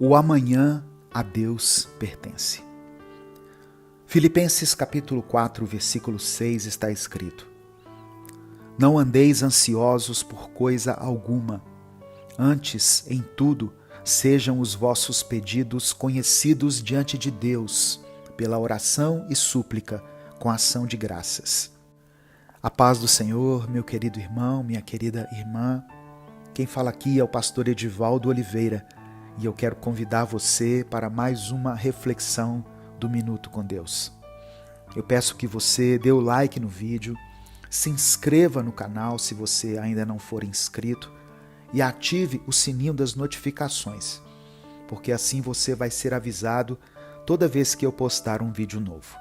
O amanhã a Deus pertence. Filipenses capítulo 4, versículo 6 está escrito: Não andeis ansiosos por coisa alguma, antes, em tudo, sejam os vossos pedidos conhecidos diante de Deus, pela oração e súplica, com ação de graças. A paz do Senhor, meu querido irmão, minha querida irmã. Quem fala aqui é o pastor Edivaldo Oliveira e eu quero convidar você para mais uma reflexão do Minuto com Deus. Eu peço que você dê o like no vídeo, se inscreva no canal se você ainda não for inscrito e ative o sininho das notificações, porque assim você vai ser avisado toda vez que eu postar um vídeo novo.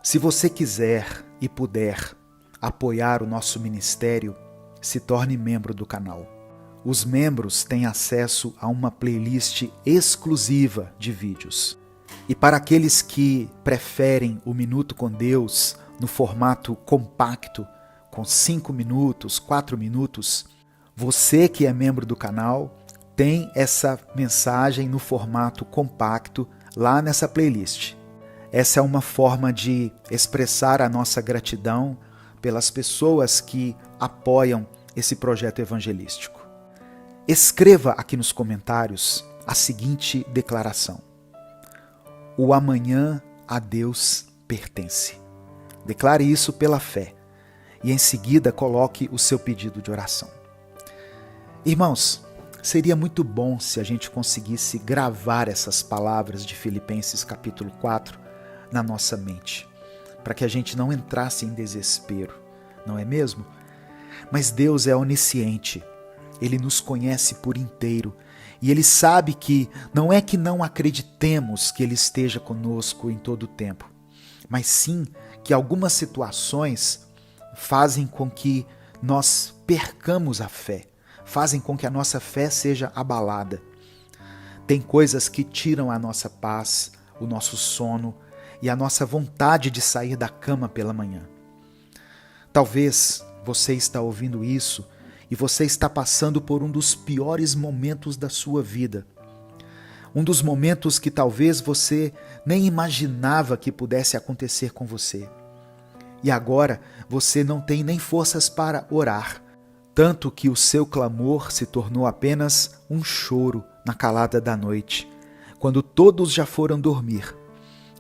Se você quiser e puder apoiar o nosso ministério, se torne membro do canal. Os membros têm acesso a uma playlist exclusiva de vídeos. E para aqueles que preferem o Minuto com Deus no formato compacto, com 5 minutos, 4 minutos, você que é membro do canal tem essa mensagem no formato compacto lá nessa playlist. Essa é uma forma de expressar a nossa gratidão pelas pessoas que apoiam esse projeto evangelístico. Escreva aqui nos comentários a seguinte declaração: O amanhã a Deus pertence. Declare isso pela fé e em seguida coloque o seu pedido de oração. Irmãos, seria muito bom se a gente conseguisse gravar essas palavras de Filipenses capítulo 4 na nossa mente, para que a gente não entrasse em desespero, não é mesmo? Mas Deus é onisciente. Ele nos conhece por inteiro e Ele sabe que não é que não acreditemos que Ele esteja conosco em todo o tempo, mas sim que algumas situações fazem com que nós percamos a fé, fazem com que a nossa fé seja abalada. Tem coisas que tiram a nossa paz, o nosso sono e a nossa vontade de sair da cama pela manhã. Talvez você está ouvindo isso e você está passando por um dos piores momentos da sua vida. Um dos momentos que talvez você nem imaginava que pudesse acontecer com você. E agora você não tem nem forças para orar, tanto que o seu clamor se tornou apenas um choro na calada da noite, quando todos já foram dormir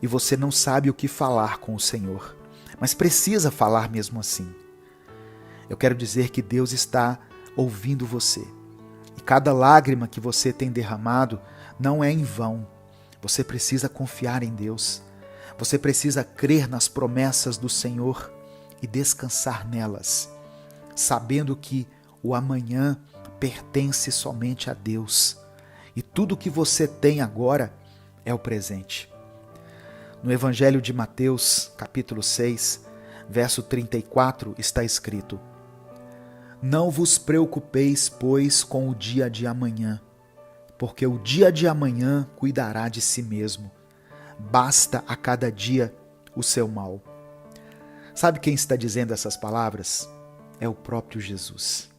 e você não sabe o que falar com o Senhor, mas precisa falar mesmo assim. Eu quero dizer que Deus está ouvindo você. E cada lágrima que você tem derramado não é em vão. Você precisa confiar em Deus. Você precisa crer nas promessas do Senhor e descansar nelas, sabendo que o amanhã pertence somente a Deus. E tudo que você tem agora é o presente. No Evangelho de Mateus, capítulo 6, verso 34, está escrito: Não vos preocupeis, pois, com o dia de amanhã, porque o dia de amanhã cuidará de si mesmo. Basta a cada dia o seu mal. Sabe quem está dizendo essas palavras? É o próprio Jesus.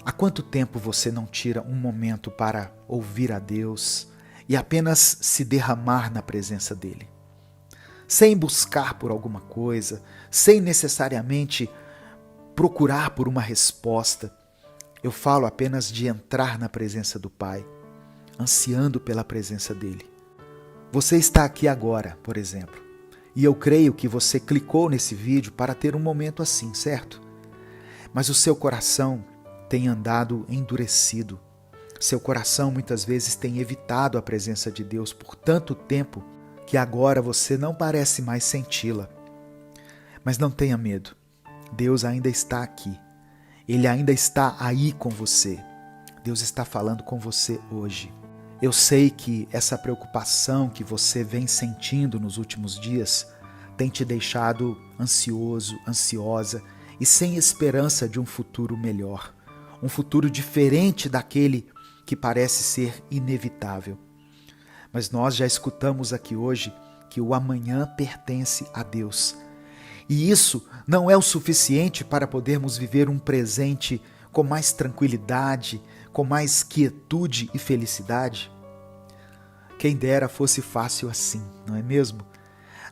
Há quanto tempo você não tira um momento para ouvir a Deus e apenas se derramar na presença dEle? Sem buscar por alguma coisa, sem necessariamente procurar por uma resposta. Eu falo apenas de entrar na presença do Pai, ansiando pela presença dEle. Você está aqui agora, por exemplo, e eu creio que você clicou nesse vídeo para ter um momento assim, certo? Mas o seu coração tem andado endurecido. Seu coração muitas vezes tem evitado a presença de Deus por tanto tempo que agora você não parece mais senti-la. Mas não tenha medo. Deus ainda está aqui. Ele ainda está aí com você. Deus está falando com você hoje. Eu sei que essa preocupação que você vem sentindo nos últimos dias tem te deixado ansioso, ansiosa e sem esperança de um futuro melhor. Um futuro diferente daquele que parece ser inevitável. Mas nós já escutamos aqui hoje que o amanhã pertence a Deus. E isso não é o suficiente para podermos viver um presente com mais tranquilidade, com mais quietude e felicidade? Quem dera fosse fácil assim, não é mesmo?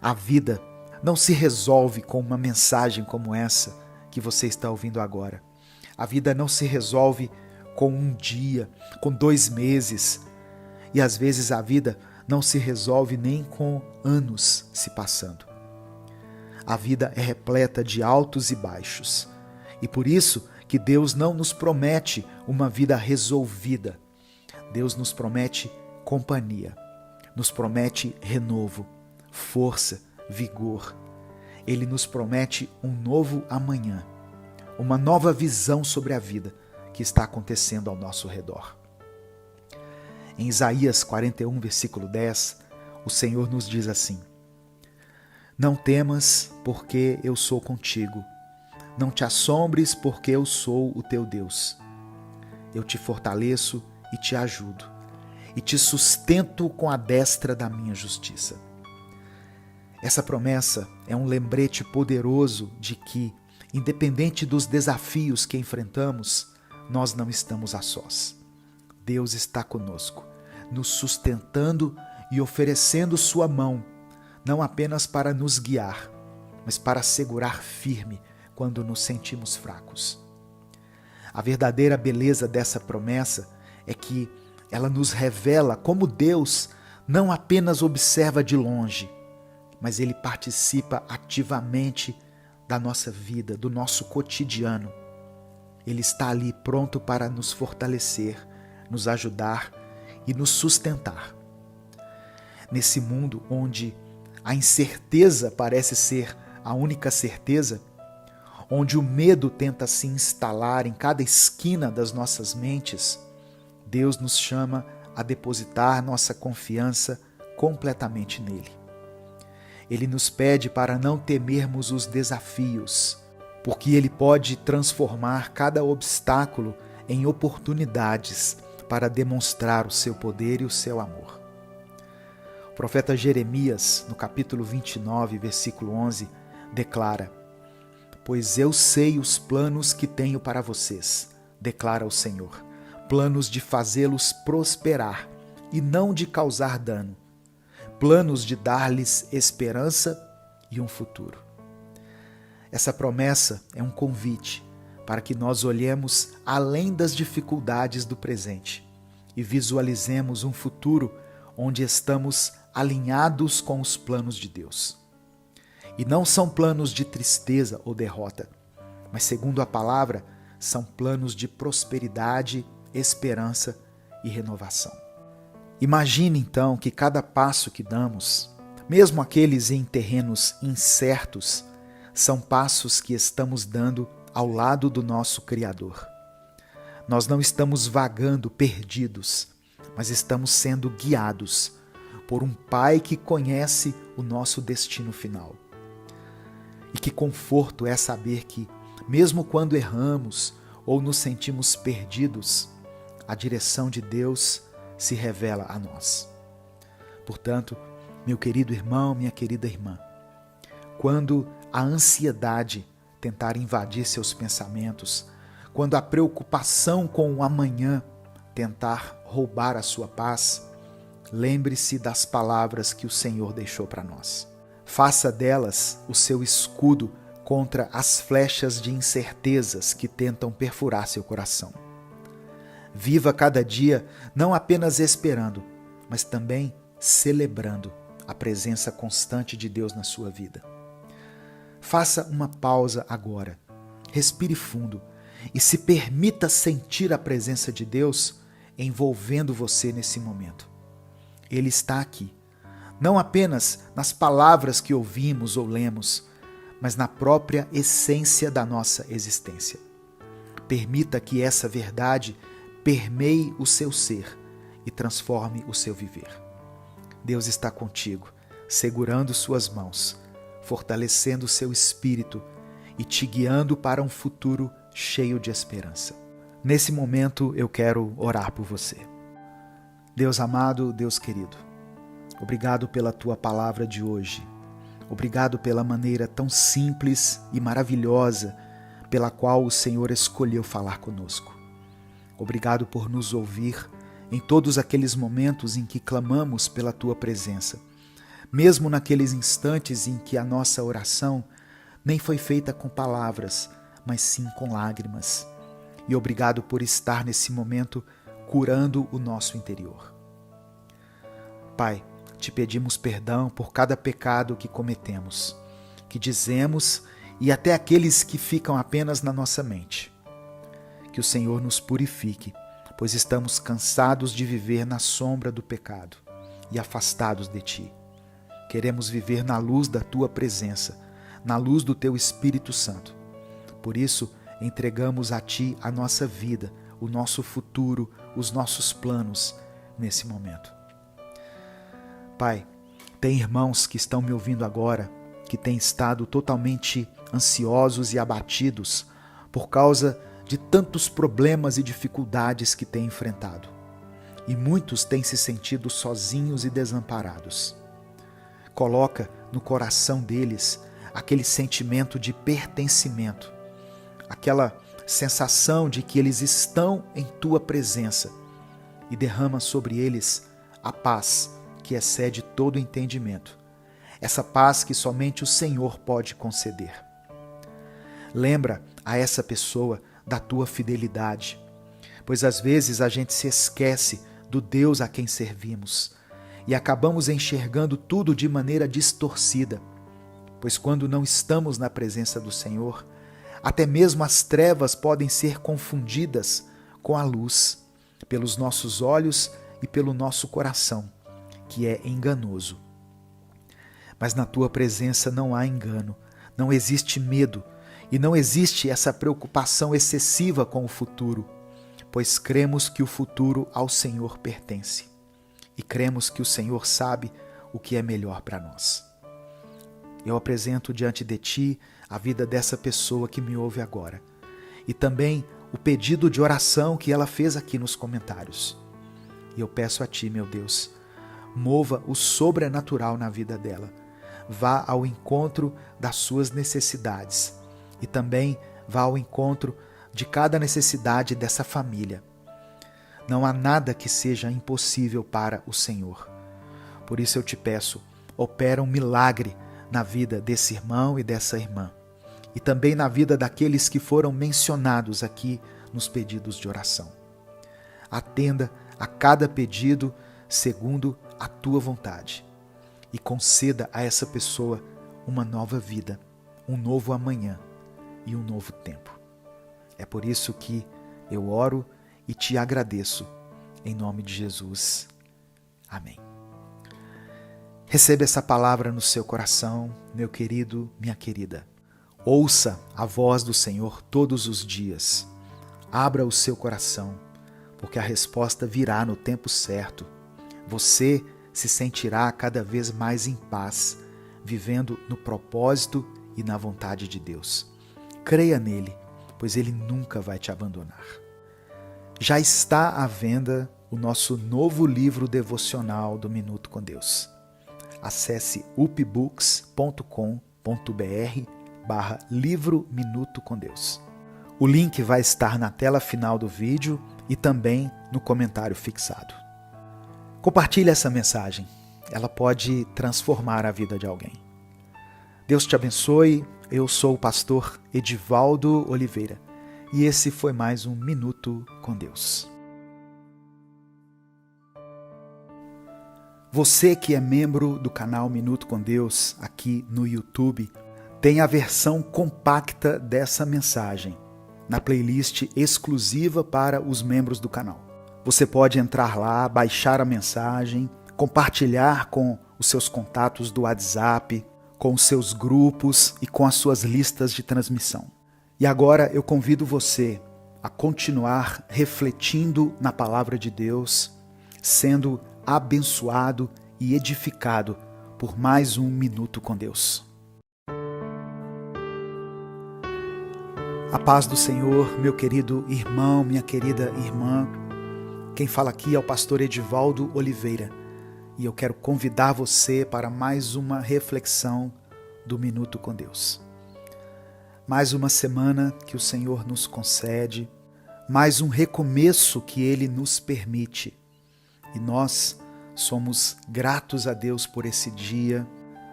A vida não se resolve com uma mensagem como essa que você está ouvindo agora. A vida não se resolve com um dia, com 2 meses. E às vezes a vida não se resolve nem com anos se passando. A vida é repleta de altos e baixos. E por isso que Deus não nos promete uma vida resolvida. Deus nos promete companhia, nos promete renovo, força, vigor. Ele nos promete um novo amanhã, uma nova visão sobre a vida que está acontecendo ao nosso redor. Em Isaías 41, versículo 10, o Senhor nos diz assim: Não temas, porque eu sou contigo. Não te assombres, porque eu sou o teu Deus. Eu te fortaleço e te ajudo, e te sustento com a destra da minha justiça. Essa promessa é um lembrete poderoso de que, independente dos desafios que enfrentamos, nós não estamos a sós. Deus está conosco, nos sustentando e oferecendo sua mão, não apenas para nos guiar, mas para segurar firme quando nos sentimos fracos. A verdadeira beleza dessa promessa é que ela nos revela como Deus não apenas observa de longe, mas Ele participa ativamente da nossa vida, do nosso cotidiano. Ele está ali pronto para nos fortalecer, nos ajudar e nos sustentar. Nesse mundo onde a incerteza parece ser a única certeza, onde o medo tenta se instalar em cada esquina das nossas mentes, Deus nos chama a depositar nossa confiança completamente nele. Ele nos pede para não temermos os desafios, porque Ele pode transformar cada obstáculo em oportunidades para demonstrar o seu poder e o seu amor. O profeta Jeremias, no capítulo 29, versículo 11, declara: Pois eu sei os planos que tenho para vocês, declara o Senhor, planos de fazê-los prosperar e não de causar dano, planos de dar-lhes esperança e um futuro. Essa promessa é um convite para que nós olhemos além das dificuldades do presente e visualizemos um futuro onde estamos alinhados com os planos de Deus. E não são planos de tristeza ou derrota, mas, segundo a palavra, são planos de prosperidade, esperança e renovação. Imagine então que cada passo que damos, mesmo aqueles em terrenos incertos, são passos que estamos dando ao lado do nosso Criador. Nós não estamos vagando perdidos, mas estamos sendo guiados por um Pai que conhece o nosso destino final. E que conforto é saber que, mesmo quando erramos ou nos sentimos perdidos, a direção de Deus se revela a nós. Portanto, meu querido irmão, minha querida irmã, quando a ansiedade tentar invadir seus pensamentos, quando a preocupação com o amanhã tentar roubar a sua paz, lembre-se das palavras que o Senhor deixou para nós. Faça delas o seu escudo contra as flechas de incertezas que tentam perfurar seu coração. Viva cada dia não apenas esperando, mas também celebrando a presença constante de Deus na sua vida. Faça uma pausa agora, respire fundo e se permita sentir a presença de Deus envolvendo você nesse momento. Ele está aqui, não apenas nas palavras que ouvimos ou lemos, mas na própria essência da nossa existência. Permita que essa verdade permeie o seu ser e transforme o seu viver. Deus está contigo, segurando suas mãos, fortalecendo o seu espírito e te guiando para um futuro cheio de esperança. Nesse momento eu quero orar por você. Deus amado, Deus querido, obrigado pela tua palavra de hoje. Obrigado pela maneira tão simples e maravilhosa pela qual o Senhor escolheu falar conosco. Obrigado por nos ouvir em todos aqueles momentos em que clamamos pela Tua presença, mesmo naqueles instantes em que a nossa oração nem foi feita com palavras, mas sim com lágrimas. E obrigado por estar nesse momento curando o nosso interior. Pai, te pedimos perdão por cada pecado que cometemos, que dizemos e até aqueles que ficam apenas na nossa mente. Que o Senhor nos purifique, pois estamos cansados de viver na sombra do pecado e afastados de Ti. Queremos viver na luz da Tua presença, na luz do Teu Espírito Santo. Por isso, entregamos a Ti a nossa vida, o nosso futuro, os nossos planos nesse momento. Pai, tem irmãos que estão me ouvindo agora, que têm estado totalmente ansiosos e abatidos por causa de tantos problemas e dificuldades que têm enfrentado. E muitos têm se sentido sozinhos e desamparados. Coloca no coração deles aquele sentimento de pertencimento, aquela sensação de que eles estão em Tua presença, e derrama sobre eles a paz que excede todo entendimento, essa paz que somente o Senhor pode conceder. Lembra a essa pessoa da Tua fidelidade, pois às vezes a gente se esquece do Deus a quem servimos e acabamos enxergando tudo de maneira distorcida, pois quando não estamos na presença do Senhor, até mesmo as trevas podem ser confundidas com a luz, pelos nossos olhos e pelo nosso coração, que é enganoso. Mas na Tua presença não há engano, não existe medo e não existe essa preocupação excessiva com o futuro, pois cremos que o futuro ao Senhor pertence e cremos que o Senhor sabe o que é melhor para nós. Eu apresento diante de Ti a vida dessa pessoa que me ouve agora e também o pedido de oração que ela fez aqui nos comentários. E eu peço a Ti, meu Deus, mova o sobrenatural na vida dela, vá ao encontro das suas necessidades e também vá ao encontro de cada necessidade dessa família. Não há nada que seja impossível para o Senhor. Por isso eu te peço, opera um milagre na vida desse irmão e dessa irmã, e também na vida daqueles que foram mencionados aqui nos pedidos de oração. Atenda a cada pedido segundo a Tua vontade e conceda a essa pessoa uma nova vida, um novo amanhã e um novo tempo. É por isso que eu oro e te agradeço, em nome de Jesus. Amém. Receba essa palavra no seu coração, meu querido, minha querida. Ouça a voz do Senhor todos os dias. Abra o seu coração, porque a resposta virá no tempo certo. Você se sentirá cada vez mais em paz, vivendo no propósito e na vontade de Deus. Creia nele, pois ele nunca vai te abandonar. Já está à venda o nosso novo livro devocional do Minuto com Deus. Acesse upbooks.com.br/livro Minuto com Deus. O link vai estar na tela final do vídeo e também no comentário fixado. Compartilhe essa mensagem, ela pode transformar a vida de alguém. Deus te abençoe, eu sou o pastor Edivaldo Oliveira e esse foi mais um Minuto com Deus. Você que é membro do canal Minuto com Deus aqui no YouTube, tem a versão compacta dessa mensagem na playlist exclusiva para os membros do canal. Você pode entrar lá, baixar a mensagem, compartilhar com os seus contatos do WhatsApp, com os seus grupos e com as suas listas de transmissão. E agora eu convido você a continuar refletindo na palavra de Deus, sendo abençoado e edificado por mais um Minuto com Deus. A paz do Senhor, meu querido irmão, minha querida irmã. Quem fala aqui é o pastor Edivaldo Oliveira e eu quero convidar você para mais uma reflexão do Minuto com Deus. Mais uma semana que o Senhor nos concede, mais um recomeço que Ele nos permite E nós somos gratos a Deus por esse dia,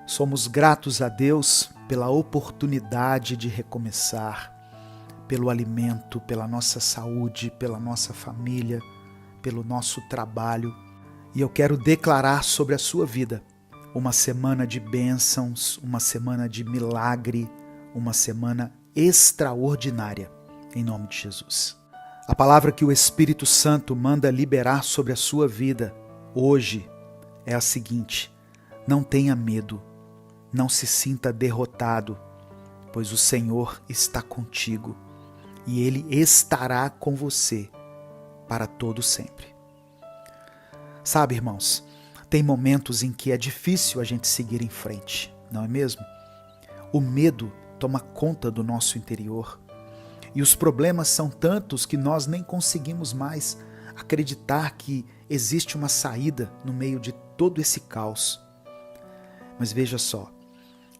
somos gratos a Deus pela oportunidade de recomeçar, pelo alimento, pela nossa saúde, pela nossa família, pelo nosso trabalho. E eu quero declarar sobre a sua vida uma semana de bênçãos, uma semana de milagre, uma semana extraordinária, em nome de Jesus. A palavra que o Espírito Santo manda liberar sobre a sua vida hoje é a seguinte: não tenha medo, não se sinta derrotado, pois o Senhor está contigo e Ele estará com você para todo sempre. Sabe, irmãos, tem momentos em que é difícil a gente seguir em frente, não é mesmo? O medo toma conta do nosso interior e os problemas são tantos que nós nem conseguimos mais acreditar que existe uma saída no meio de todo esse caos. Mas veja só,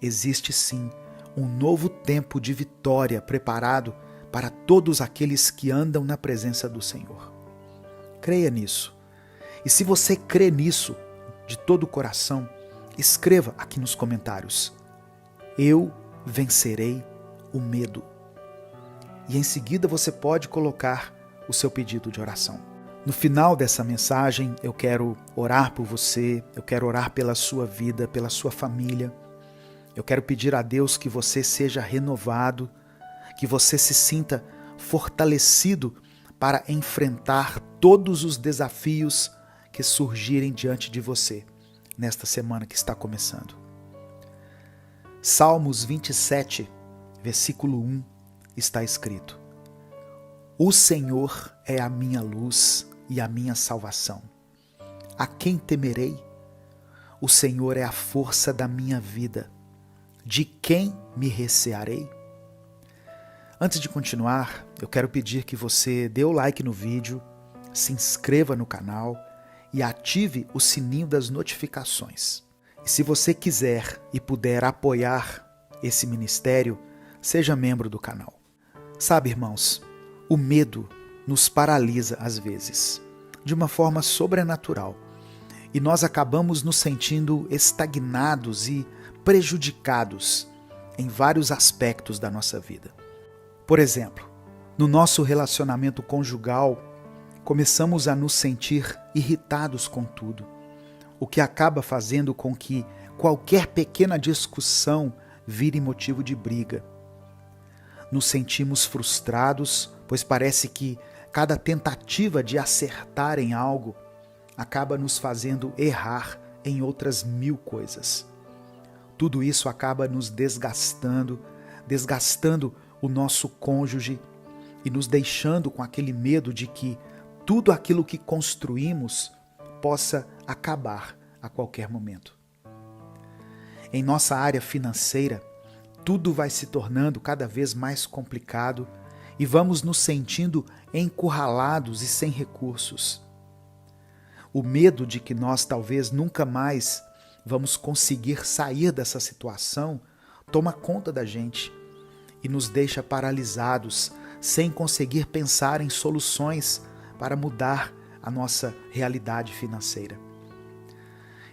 existe sim um novo tempo de vitória preparado para todos aqueles que andam na presença do Senhor. Creia nisso. E se você crê nisso de todo o coração, escreva aqui nos comentários: eu vencerei o medo. E em seguida você pode colocar o seu pedido de oração. No final dessa mensagem, eu quero orar por você, eu quero orar pela sua vida, pela sua família. Eu quero pedir a Deus que você seja renovado, que você se sinta fortalecido para enfrentar todos os desafios que surgirem diante de você nesta semana que está começando. Salmos 27, versículo 1, está escrito: o Senhor é a minha luz e a minha salvação. A quem temerei? O Senhor é a força da minha vida. De quem me recearei? Antes de continuar, eu quero pedir que você dê o like no vídeo, se inscreva no canal e ative o sininho das notificações. E se você quiser e puder apoiar esse ministério, seja membro do canal. Sabe, irmãos, o medo nos paralisa às vezes, de uma forma sobrenatural, e nós acabamos nos sentindo estagnados e prejudicados em vários aspectos da nossa vida. Por exemplo, no nosso relacionamento conjugal, começamos a nos sentir irritados com tudo, o que acaba fazendo com que qualquer pequena discussão vire motivo de briga. Nos sentimos frustrados, pois parece que cada tentativa de acertar em algo acaba nos fazendo errar em outras 1000 coisas. Tudo isso acaba nos desgastando o nosso cônjuge e nos deixando com aquele medo de que tudo aquilo que construímos possa acabar a qualquer momento. Em nossa área financeira, tudo vai se tornando cada vez mais complicado e vamos nos sentindo encurralados e sem recursos. O medo de que nós talvez nunca mais vamos conseguir sair dessa situação toma conta da gente e nos deixa paralisados, sem conseguir pensar em soluções para mudar a nossa realidade financeira.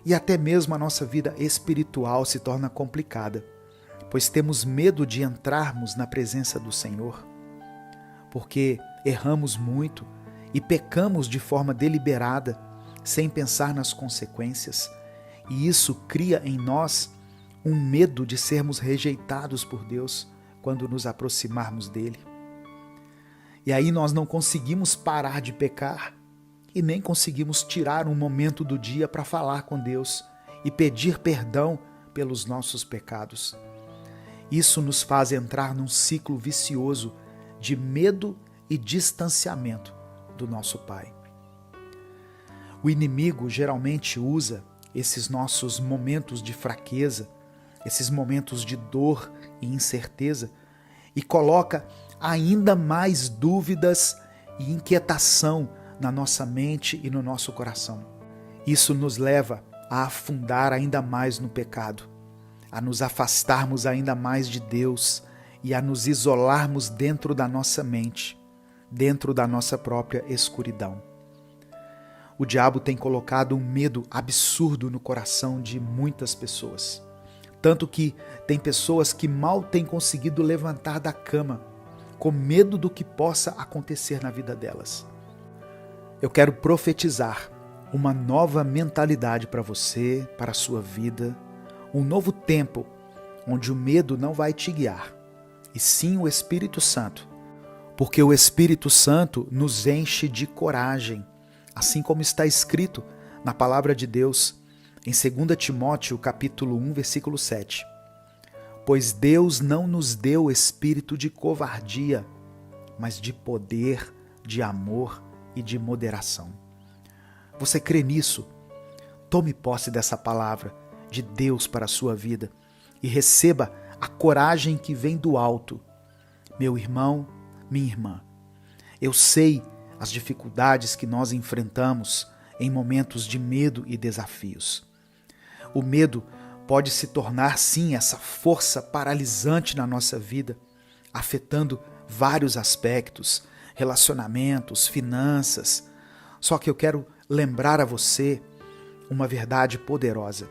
E até mesmo a nossa vida espiritual se torna complicada, pois temos medo de entrarmos na presença do Senhor, porque erramos muito e pecamos de forma deliberada, sem pensar nas consequências, e isso cria em nós um medo de sermos rejeitados por Deus quando nos aproximarmos dele. E aí nós não conseguimos parar de pecar e nem conseguimos tirar um momento do dia para falar com Deus e pedir perdão pelos nossos pecados. Isso nos faz entrar num ciclo vicioso de medo e distanciamento do nosso Pai. O inimigo geralmente usa esses nossos momentos de fraqueza, esses momentos de dor e incerteza, e coloca ainda mais dúvidas e inquietação na nossa mente e no nosso coração. Isso nos leva a afundar ainda mais no pecado, a nos afastarmos ainda mais de Deus e a nos isolarmos dentro da nossa mente, dentro da nossa própria escuridão. o diabo tem colocado um medo absurdo no coração de muitas pessoas. Tanto que tem pessoas que mal têm conseguido levantar da cama, com medo do que possa acontecer na vida delas. Eu quero profetizar uma nova mentalidade para você, para a sua vida, um novo tempo onde o medo não vai te guiar, e sim o Espírito Santo, porque o Espírito Santo nos enche de coragem, assim como está escrito na palavra de Deus em 2 Timóteo capítulo 1, versículo 7. Pois Deus não nos deu espírito de covardia, mas de poder, de amor e de moderação. Você crê nisso? Tome posse dessa palavra de Deus para a sua vida e receba a coragem que vem do alto. Meu irmão, minha irmã, eu sei as dificuldades que nós enfrentamos em momentos de medo e desafios. O medo pode se tornar, sim, essa força paralisante na nossa vida, afetando vários aspectos, relacionamentos, finanças. Só que eu quero lembrar a você uma verdade poderosa.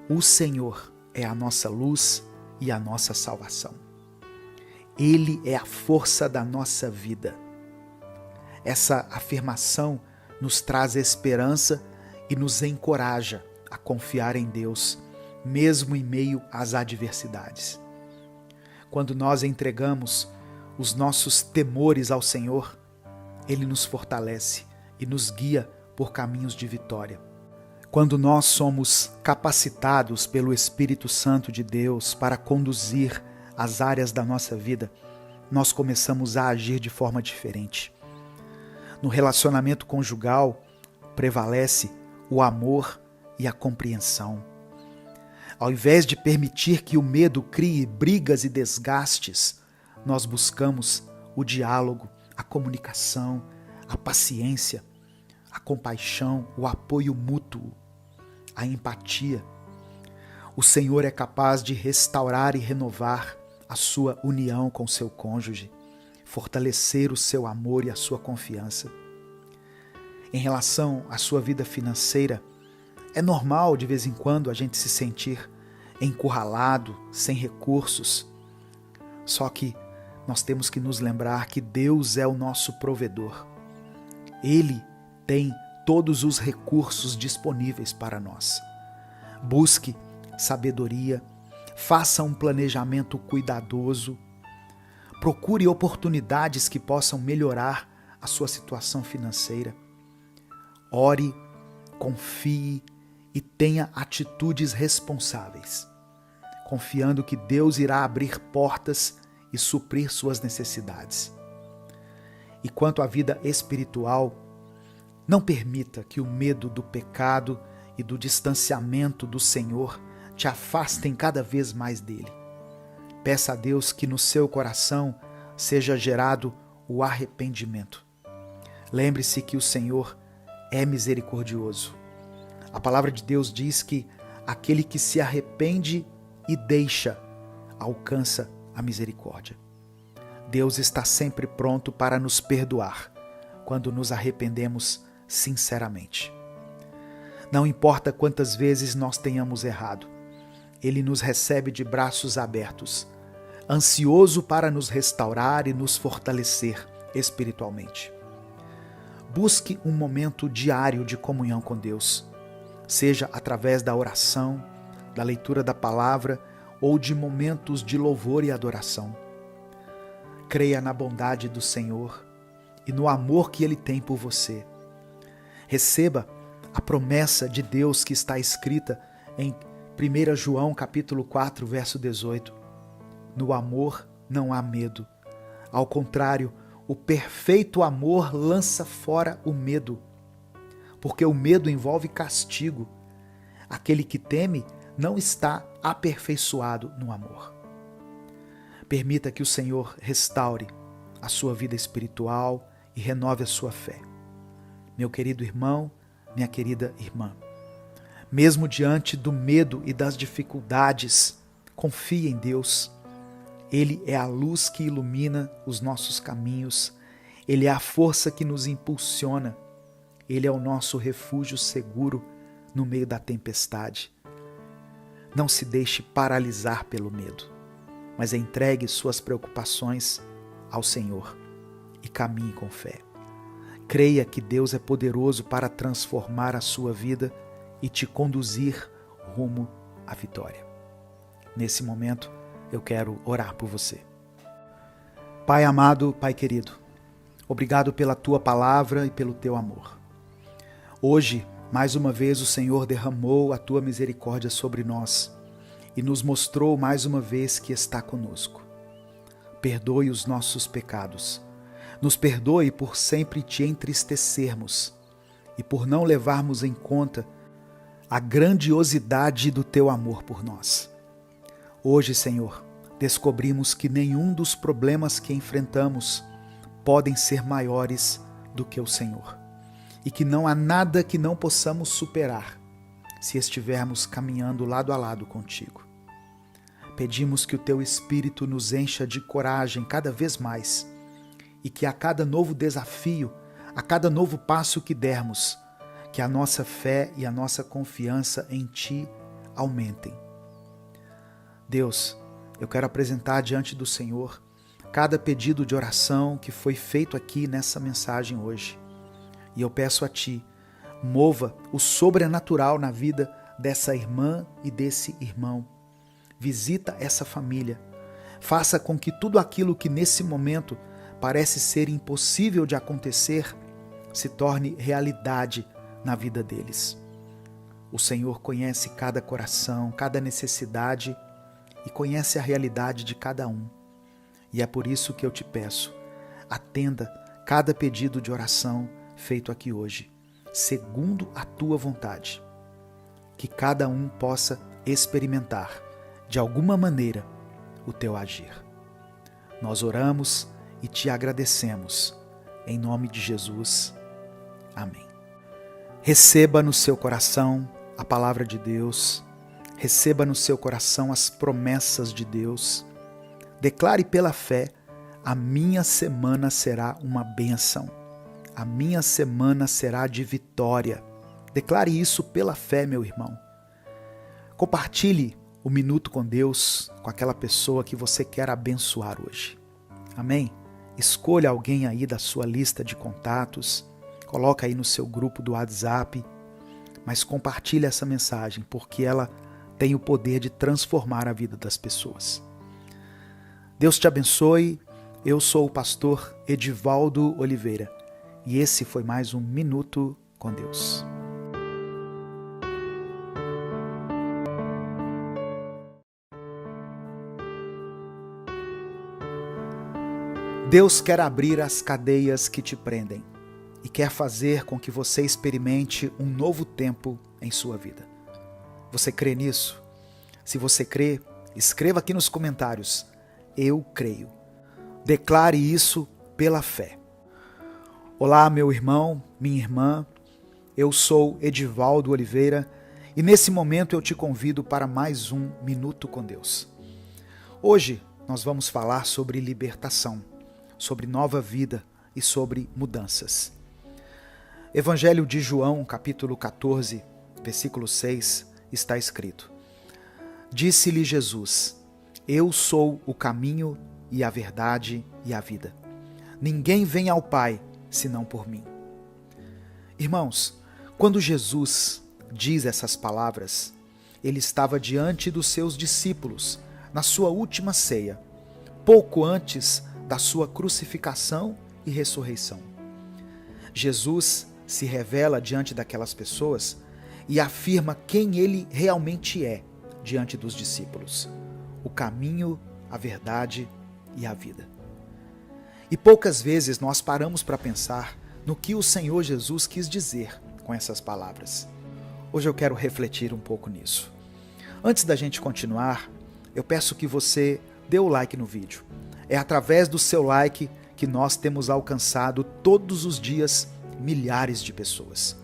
O Senhor é a nossa luz e a nossa salvação. Ele é a força da nossa vida. Essa afirmação nos traz esperança e nos encoraja a confiar em Deus, mesmo em meio às adversidades. Quando nós entregamos os nossos temores ao Senhor, Ele nos fortalece e nos guia por caminhos de vitória. Quando nós somos capacitados pelo Espírito Santo de Deus para conduzir as áreas da nossa vida, nós começamos a agir de forma diferente. No relacionamento conjugal, prevalece o amor e a compreensão. Ao invés de permitir que o medo crie brigas e desgastes, nós buscamos o diálogo, a comunicação, a paciência, a compaixão, o apoio mútuo, a empatia. O Senhor é capaz de restaurar e renovar a sua união com seu cônjuge, fortalecer o seu amor e a sua confiança. Em relação à sua vida financeira, é normal de vez em quando a gente se sentir encurralado, sem recursos. Só que nós temos que nos lembrar que Deus é o nosso provedor. Ele tem todos os recursos disponíveis para nós. Busque sabedoria, faça um planejamento cuidadoso, procure oportunidades que possam melhorar a sua situação financeira. Ore, confie e tenha atitudes responsáveis, confiando que Deus irá abrir portas e suprir suas necessidades. E quanto à vida espiritual, não permita que o medo do pecado e do distanciamento do Senhor te afastem cada vez mais dele. Peça a Deus que no seu coração seja gerado o arrependimento. Lembre-se que o Senhor é misericordioso. A palavra de Deus diz que aquele que se arrepende e deixa, alcança a misericórdia. Deus está sempre pronto para nos perdoar quando nos arrependemos sinceramente. Não importa quantas vezes nós tenhamos errado, Ele nos recebe de braços abertos, ansioso para nos restaurar e nos fortalecer espiritualmente. Busque um momento diário de comunhão com Deus, seja através da oração, da leitura da palavra ou de momentos de louvor e adoração. Creia na bondade do Senhor e no amor que Ele tem por você. Receba a promessa de Deus que está escrita em 1 João capítulo 4, verso 18. No amor não há medo. Ao contrário, o perfeito amor lança fora o medo, porque o medo envolve castigo. Aquele que teme não está aperfeiçoado no amor. Permita que o Senhor restaure a sua vida espiritual e renove a sua fé. Meu querido irmão, minha querida irmã, mesmo diante do medo e das dificuldades, confie em Deus. Ele é a luz que ilumina os nossos caminhos. Ele é a força que nos impulsiona. Ele é o nosso refúgio seguro no meio da tempestade. Não se deixe paralisar pelo medo, mas entregue suas preocupações ao Senhor e caminhe com fé. Creia que Deus é poderoso para transformar a sua vida e te conduzir rumo à vitória. Nesse momento, eu quero orar por você. Pai amado, Pai querido, obrigado pela Tua palavra e pelo Teu amor. Hoje, mais uma vez, o Senhor derramou a Tua misericórdia sobre nós e nos mostrou mais uma vez que está conosco. Perdoe os nossos pecados. Nos perdoe por sempre Te entristecermos e por não levarmos em conta a grandiosidade do Teu amor por nós. Hoje, Senhor, descobrimos que nenhum dos problemas que enfrentamos podem ser maiores do que o Senhor e que não há nada que não possamos superar se estivermos caminhando lado a lado contigo. Pedimos que o Teu Espírito nos encha de coragem cada vez mais e que a cada novo desafio, a cada novo passo que dermos, que a nossa fé e a nossa confiança em Ti aumentem. Deus, eu quero apresentar diante do Senhor cada pedido de oração que foi feito aqui nessa mensagem hoje. E eu peço a Ti, mova o sobrenatural na vida dessa irmã e desse irmão. Visita essa família. Faça com que tudo aquilo que nesse momento parece ser impossível de acontecer se torne realidade na vida deles. O Senhor conhece cada coração, cada necessidade e conhece a realidade de cada um. E é por isso que eu te peço, atenda cada pedido de oração feito aqui hoje, segundo a Tua vontade. Que cada um possa experimentar, de alguma maneira, o Teu agir. Nós oramos e Te agradecemos. Em nome de Jesus. Amém. Receba no seu coração a palavra de Deus. Receba no seu coração as promessas de Deus. Declare pela fé: a minha semana será uma bênção. A minha semana será de vitória. Declare isso pela fé, meu irmão. Compartilhe o Minuto com Deus com aquela pessoa que você quer abençoar hoje. Amém? Escolha alguém aí da sua lista de contatos, coloca aí no seu grupo do WhatsApp, mas compartilhe essa mensagem, porque ela tem o poder de transformar a vida das pessoas. Deus te abençoe. Eu sou o pastor Edivaldo Oliveira e esse foi mais um Minuto com Deus. Deus quer abrir as cadeias que te prendem e quer fazer com que você experimente um novo tempo em sua vida. Você crê nisso? Se você crê, escreva aqui nos comentários: eu creio. Declare isso pela fé. Olá, meu irmão, minha irmã. Eu sou Edivaldo Oliveira e nesse momento eu te convido para mais um Minuto com Deus. Hoje nós vamos falar sobre libertação, sobre nova vida e sobre mudanças. Evangelho de João, capítulo 14, versículo 6, está escrito: Disse-lhe Jesus: Eu sou o caminho e a verdade e a vida. Ninguém vem ao Pai senão por mim. Irmãos, quando Jesus diz essas palavras, ele estava diante dos seus discípulos na sua última ceia, pouco antes da sua crucificação e ressurreição. Jesus se revela diante daquelas pessoas e afirma quem ele realmente é diante dos discípulos: o caminho, a verdade e a vida. E poucas vezes nós paramos para pensar no que o Senhor Jesus quis dizer com essas palavras. Hoje eu quero refletir um pouco nisso. Antes da gente continuar, eu peço que você dê o like no vídeo. É através do seu like que nós temos alcançado todos os dias milhares de pessoas.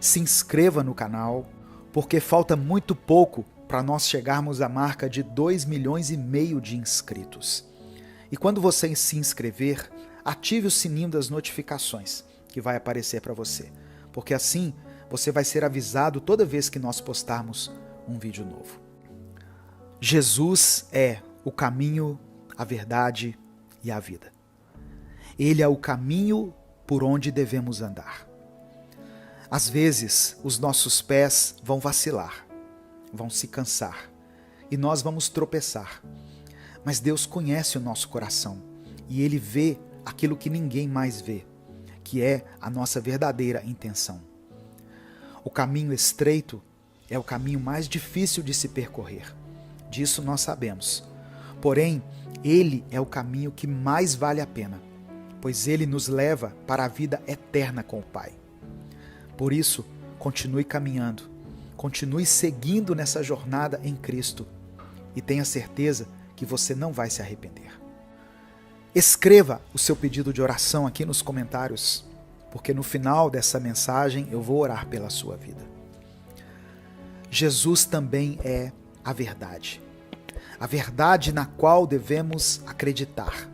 Se inscreva no canal, porque falta muito pouco para nós chegarmos à marca de 2,5 milhões de inscritos. E quando você se inscrever, ative o sininho das notificações que vai aparecer para você. porque assim você vai ser avisado toda vez que nós postarmos um vídeo novo. Jesus é o caminho, a verdade e a vida. Ele é o caminho por onde devemos andar. Às vezes, os nossos pés vão vacilar, vão se cansar e nós vamos tropeçar. Mas Deus conhece o nosso coração e Ele vê aquilo que ninguém mais vê, que é a nossa verdadeira intenção. O caminho estreito é o caminho mais difícil de se percorrer. Disso nós sabemos. Porém, ele é o caminho que mais vale a pena, pois ele nos leva para a vida eterna com o Pai. Por isso, continue caminhando, continue seguindo nessa jornada em Cristo e tenha certeza que você não vai se arrepender. Escreva o seu pedido de oração aqui nos comentários, porque no final dessa mensagem eu vou orar pela sua vida. Jesus também é a verdade na qual devemos acreditar.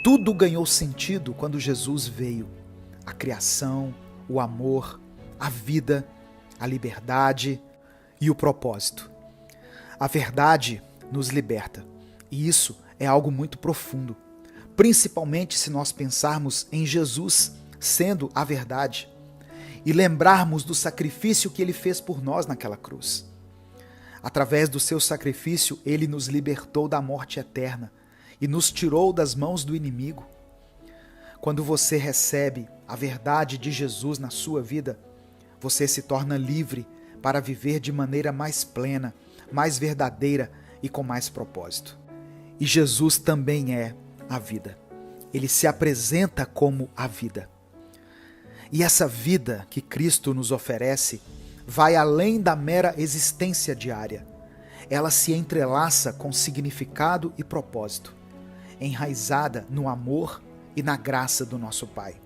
Tudo ganhou sentido quando Jesus veio. A criação, o amor, a vida, a liberdade e o propósito. A verdade nos liberta, e isso é algo muito profundo, principalmente se nós pensarmos em Jesus sendo a verdade e lembrarmos do sacrifício que ele fez por nós naquela cruz. Através do seu sacrifício, ele nos libertou da morte eterna e nos tirou das mãos do inimigo. Quando você recebe a verdade de Jesus na sua vida, você se torna livre para viver de maneira mais plena, mais verdadeira e com mais propósito. E Jesus também é a vida. Ele se apresenta como a vida. E essa vida que Cristo nos oferece vai além da mera existência diária. Ela se entrelaça com significado e propósito, enraizada no amor e na graça do nosso Pai.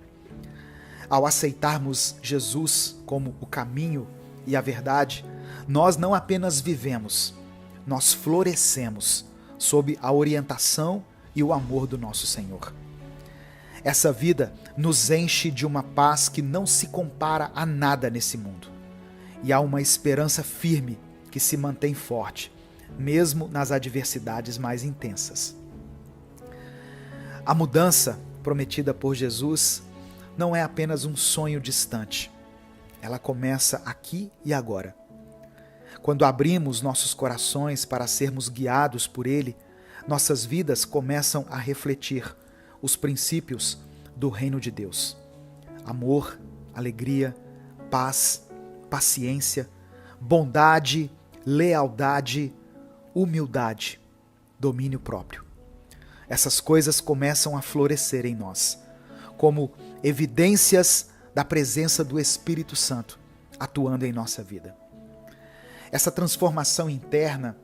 Ao aceitarmos Jesus como o caminho e a verdade, nós não apenas vivemos, nós florescemos sob a orientação e o amor do nosso Senhor. Essa vida nos enche de uma paz que não se compara a nada nesse mundo. E há uma esperança firme que se mantém forte, mesmo nas adversidades mais intensas. A mudança prometida por Jesus não é apenas um sonho distante. Ela começa aqui e agora. Quando abrimos nossos corações para sermos guiados por Ele, nossas vidas começam a refletir os princípios do reino de Deus. Amor, alegria, paz, paciência, bondade, lealdade, humildade, domínio próprio. Essas coisas começam a florescer em nós, como evidências da presença do Espírito Santo atuando em nossa vida. Essa transformação interna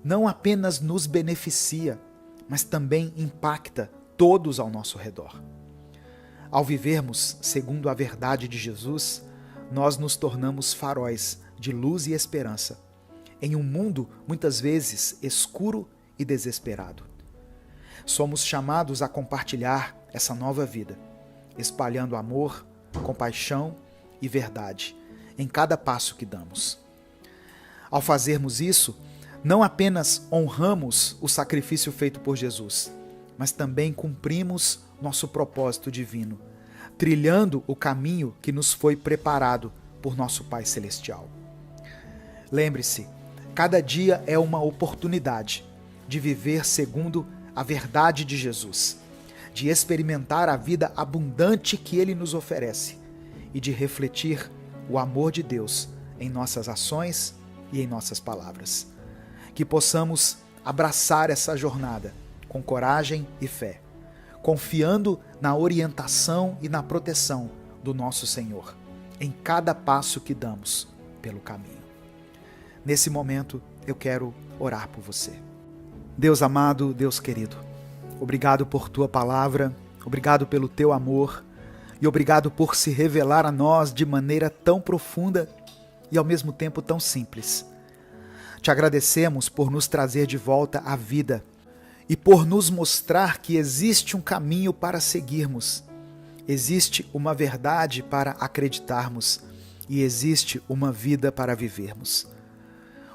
não apenas nos beneficia, mas também impacta todos ao nosso redor. Ao vivermos segundo a verdade de Jesus, nós nos tornamos faróis de luz e esperança em um mundo muitas vezes escuro e desesperado. Somos chamados a compartilhar essa nova vida, espalhando amor, compaixão e verdade em cada passo que damos. Ao fazermos isso, não apenas honramos o sacrifício feito por Jesus, mas também cumprimos nosso propósito divino, trilhando o caminho que nos foi preparado por nosso Pai Celestial. Lembre-se, cada dia é uma oportunidade de viver segundo a verdade de Jesus, de experimentar a vida abundante que Ele nos oferece e de refletir o amor de Deus em nossas ações e em nossas palavras. Que possamos abraçar essa jornada com coragem e fé, confiando na orientação e na proteção do nosso Senhor em cada passo que damos pelo caminho. Nesse momento, eu quero orar por você. Deus amado, Deus querido, obrigado por Tua palavra, obrigado pelo Teu amor e obrigado por se revelar a nós de maneira tão profunda e ao mesmo tempo tão simples. Te agradecemos por nos trazer de volta à vida e por nos mostrar que existe um caminho para seguirmos Existe uma verdade para acreditarmos e existe uma vida para vivermos.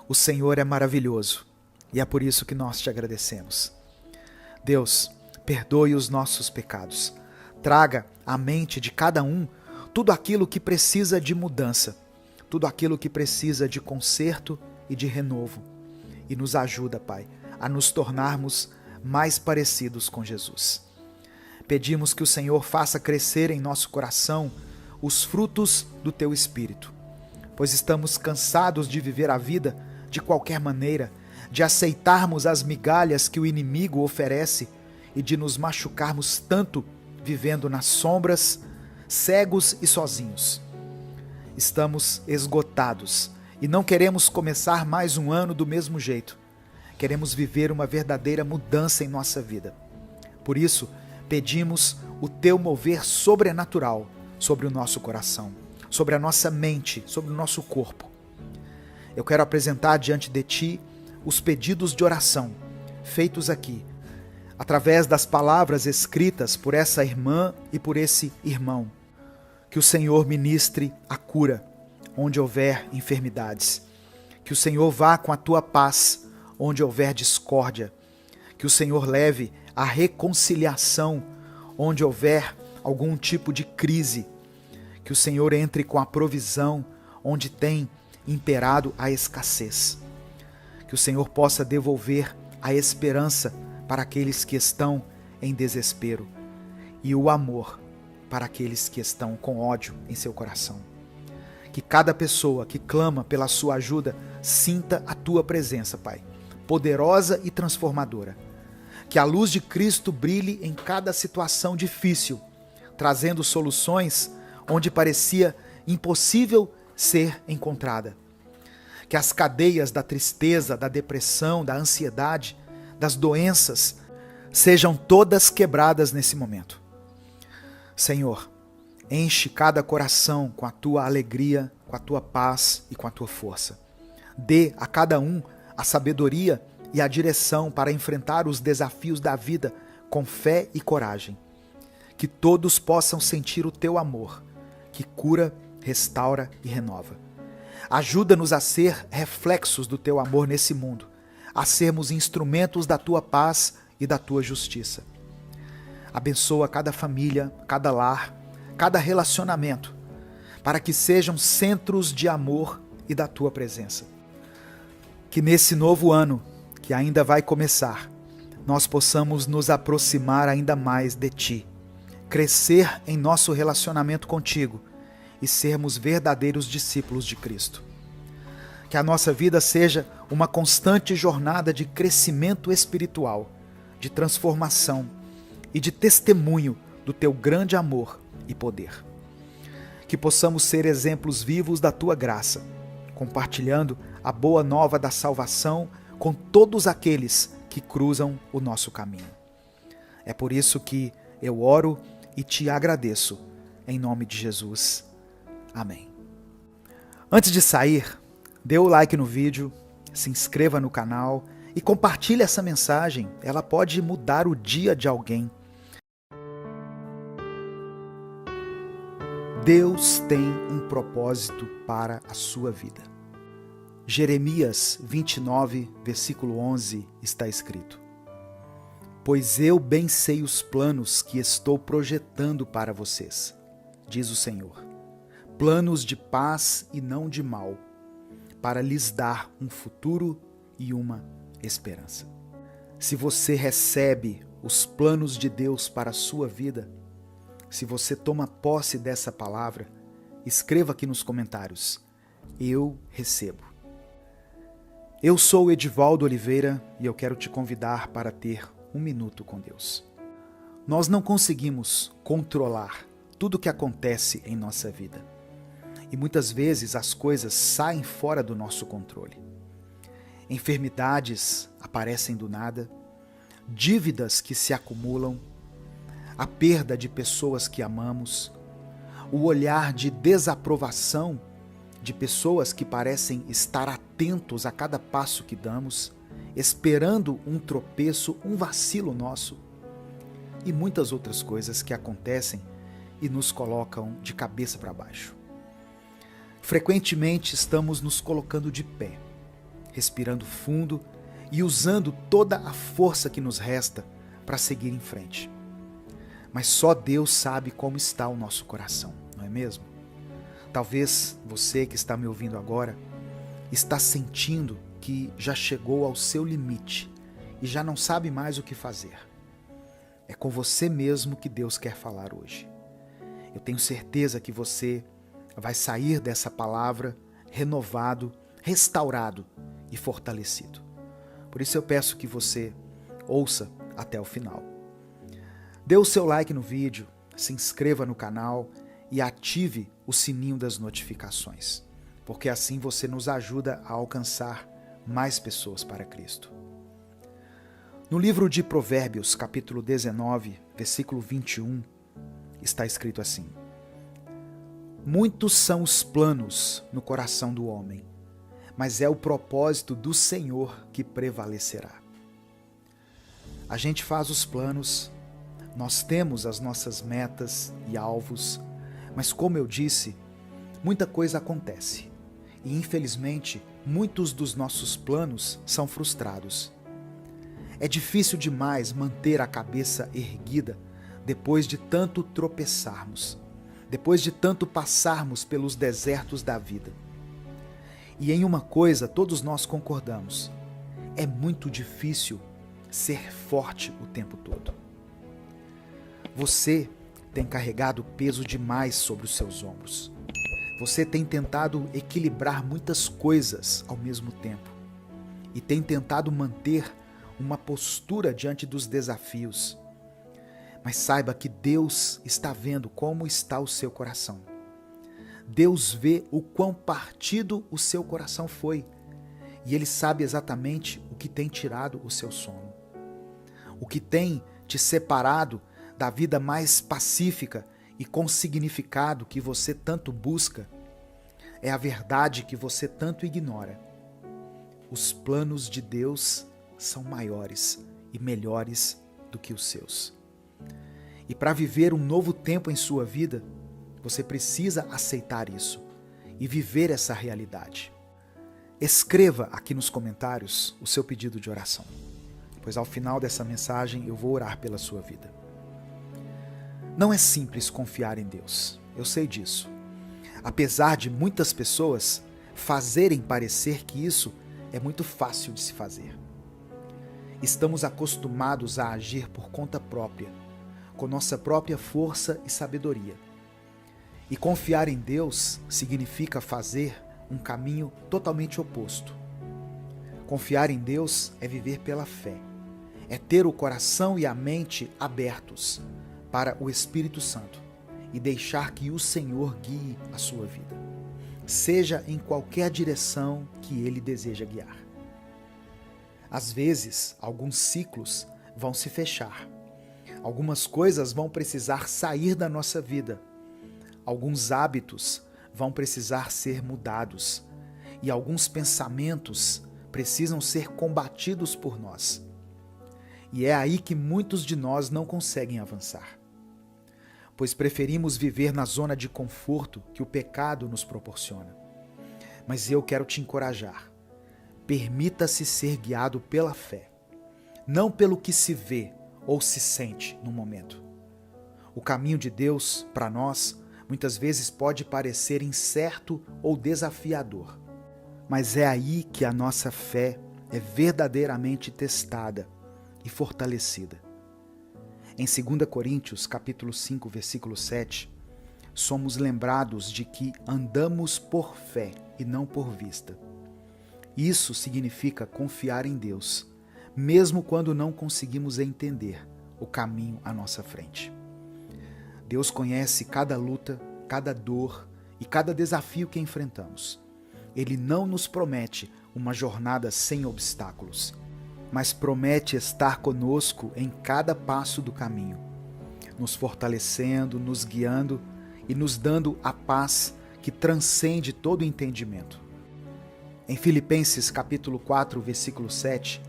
O Senhor é maravilhoso e é por isso que nós te agradecemos. Deus, perdoe os nossos pecados. Traga à mente de cada um tudo aquilo que precisa de mudança, tudo aquilo que precisa de conserto e de renovo. E nos ajuda, Pai, a nos tornarmos mais parecidos com Jesus. Pedimos que o Senhor faça crescer em nosso coração os frutos do Teu Espírito, pois estamos cansados de viver a vida de qualquer maneira, de aceitarmos as migalhas que o inimigo oferece e de nos machucarmos tanto vivendo nas sombras, cegos e sozinhos. Estamos esgotados e não queremos começar mais um ano do mesmo jeito. Queremos viver uma verdadeira mudança em nossa vida. Por isso, pedimos o Teu mover sobrenatural sobre o nosso coração, sobre a nossa mente, sobre o nosso corpo. Eu quero apresentar diante de Ti os pedidos de oração feitos aqui, através das palavras escritas por essa irmã e por esse irmão. Que o Senhor ministre a cura onde houver enfermidades. Que o Senhor vá com a Tua paz onde houver discórdia. Que o Senhor leve a reconciliação onde houver algum tipo de crise. Que o Senhor entre com a provisão onde tem imperado a escassez. Que o Senhor possa devolver a esperança para aqueles que estão em desespero e o amor para aqueles que estão com ódio em seu coração. Que cada pessoa que clama pela sua ajuda sinta a Tua presença, Pai, poderosa e transformadora. Que a luz de Cristo brilhe em cada situação difícil, trazendo soluções onde parecia impossível ser encontrada. Que as cadeias da tristeza, da depressão, da ansiedade, das doenças sejam todas quebradas nesse momento. Senhor, enche cada coração com a Tua alegria, com a Tua paz e com a Tua força. Dê a cada um a sabedoria e a direção para enfrentar os desafios da vida com fé e coragem. Que todos possam sentir o Teu amor, que cura, restaura e renova. Ajuda-nos a ser reflexos do Teu amor nesse mundo, a sermos instrumentos da Tua paz e da Tua justiça. Abençoa cada família, cada lar, cada relacionamento, para que sejam centros de amor e da Tua presença. Que nesse novo ano, que ainda vai começar, nós possamos nos aproximar ainda mais de Ti, crescer em nosso relacionamento contigo e sermos verdadeiros discípulos de Cristo. Que a nossa vida seja uma constante jornada de crescimento espiritual, de transformação e de testemunho do Teu grande amor e poder. Que possamos ser exemplos vivos da Tua graça, compartilhando a boa nova da salvação com todos aqueles que cruzam o nosso caminho. É por isso que eu oro e Te agradeço, em nome de Jesus. Amém. Antes de sair, dê o like no vídeo, se inscreva no canal e compartilhe essa mensagem. Ela pode mudar o dia de alguém. Deus tem um propósito para a sua vida. Jeremias 29, versículo 11, está escrito: Pois eu bem sei os planos que estou projetando para vocês, diz o Senhor, planos de paz e não de mal, para lhes dar um futuro e uma esperança. Se você recebe os planos de Deus para a sua vida, se você toma posse dessa palavra, escreva aqui nos comentários: eu recebo. Eu sou o Edivaldo Oliveira e eu quero te convidar para ter um minuto com Deus. Nós não conseguimos controlar tudo o que acontece em nossa vida. E muitas vezes as coisas saem fora do nosso controle. Enfermidades aparecem do nada, dívidas que se acumulam, a perda de pessoas que amamos, o olhar de desaprovação de pessoas que parecem estar atentos a cada passo que damos, esperando um tropeço, um vacilo nosso, e muitas outras coisas que acontecem e nos colocam de cabeça para baixo. Frequentemente estamos nos colocando de pé, respirando fundo e usando toda a força que nos resta para seguir em frente. Mas só Deus sabe como está o nosso coração, não é mesmo? Talvez você que está me ouvindo agora está sentindo que já chegou ao seu limite e já não sabe mais o que fazer. É com você mesmo que Deus quer falar hoje. Eu tenho certeza que você vai sair dessa palavra renovado, restaurado e fortalecido. Por isso eu peço que você ouça até o final. Dê o seu like no vídeo, se inscreva no canal e ative o sininho das notificações, porque assim você nos ajuda a alcançar mais pessoas para Cristo. No livro de Provérbios, capítulo 19, versículo 21, está escrito assim: Muitos são os planos no coração do homem, mas é o propósito do Senhor que prevalecerá. A gente faz os planos, nós temos as nossas metas e alvos, mas como eu disse, muita coisa acontece e infelizmente muitos dos nossos planos são frustrados. É difícil demais manter a cabeça erguida depois de tanto tropeçarmos, depois de tanto passarmos pelos desertos da vida. E em uma coisa todos nós concordamos: é muito difícil ser forte o tempo todo. Você tem carregado peso demais sobre os seus ombros. Você tem tentado equilibrar muitas coisas ao mesmo tempo e tem tentado manter uma postura diante dos desafios. Mas saiba que Deus está vendo como está o seu coração. Deus vê o quão partido o seu coração foi e Ele sabe exatamente o que tem tirado o seu sono, o que tem te separado da vida mais pacífica e com significado que você tanto busca. É a verdade que você tanto ignora. Os planos de Deus são maiores e melhores do que os seus. E para viver um novo tempo em sua vida, você precisa aceitar isso e viver essa realidade. Escreva aqui nos comentários o seu pedido de oração, pois ao final dessa mensagem eu vou orar pela sua vida. Não é simples confiar em Deus, eu sei disso. Apesar de muitas pessoas fazerem parecer que isso é muito fácil de se fazer. Estamos acostumados a agir por conta própria, com nossa própria força e sabedoria. E confiar em Deus significa fazer um caminho totalmente oposto. Confiar em Deus é viver pela fé, é ter o coração e a mente abertos para o Espírito Santo e deixar que o Senhor guie a sua vida, seja em qualquer direção que Ele deseja guiar. Às vezes, alguns ciclos vão se fechar, algumas coisas vão precisar sair da nossa vida, alguns hábitos vão precisar ser mudados e alguns pensamentos precisam ser combatidos por nós. E é aí que muitos de nós não conseguem avançar, pois preferimos viver na zona de conforto que o pecado nos proporciona. Mas eu quero te encorajar. Permita-se ser guiado pela fé, não pelo que se vê ou se sente no momento. O caminho de Deus, para nós, muitas vezes pode parecer incerto ou desafiador, mas é aí que a nossa fé é verdadeiramente testada e fortalecida. Em 2 Coríntios, capítulo 5, versículo 7, somos lembrados de que andamos por fé e não por vista. Isso significa confiar em Deus, mesmo quando não conseguimos entender o caminho à nossa frente. Deus conhece cada luta, cada dor e cada desafio que enfrentamos. Ele não nos promete uma jornada sem obstáculos, mas promete estar conosco em cada passo do caminho, nos fortalecendo, nos guiando e nos dando a paz que transcende todo entendimento. Em Filipenses capítulo 4, versículo 7,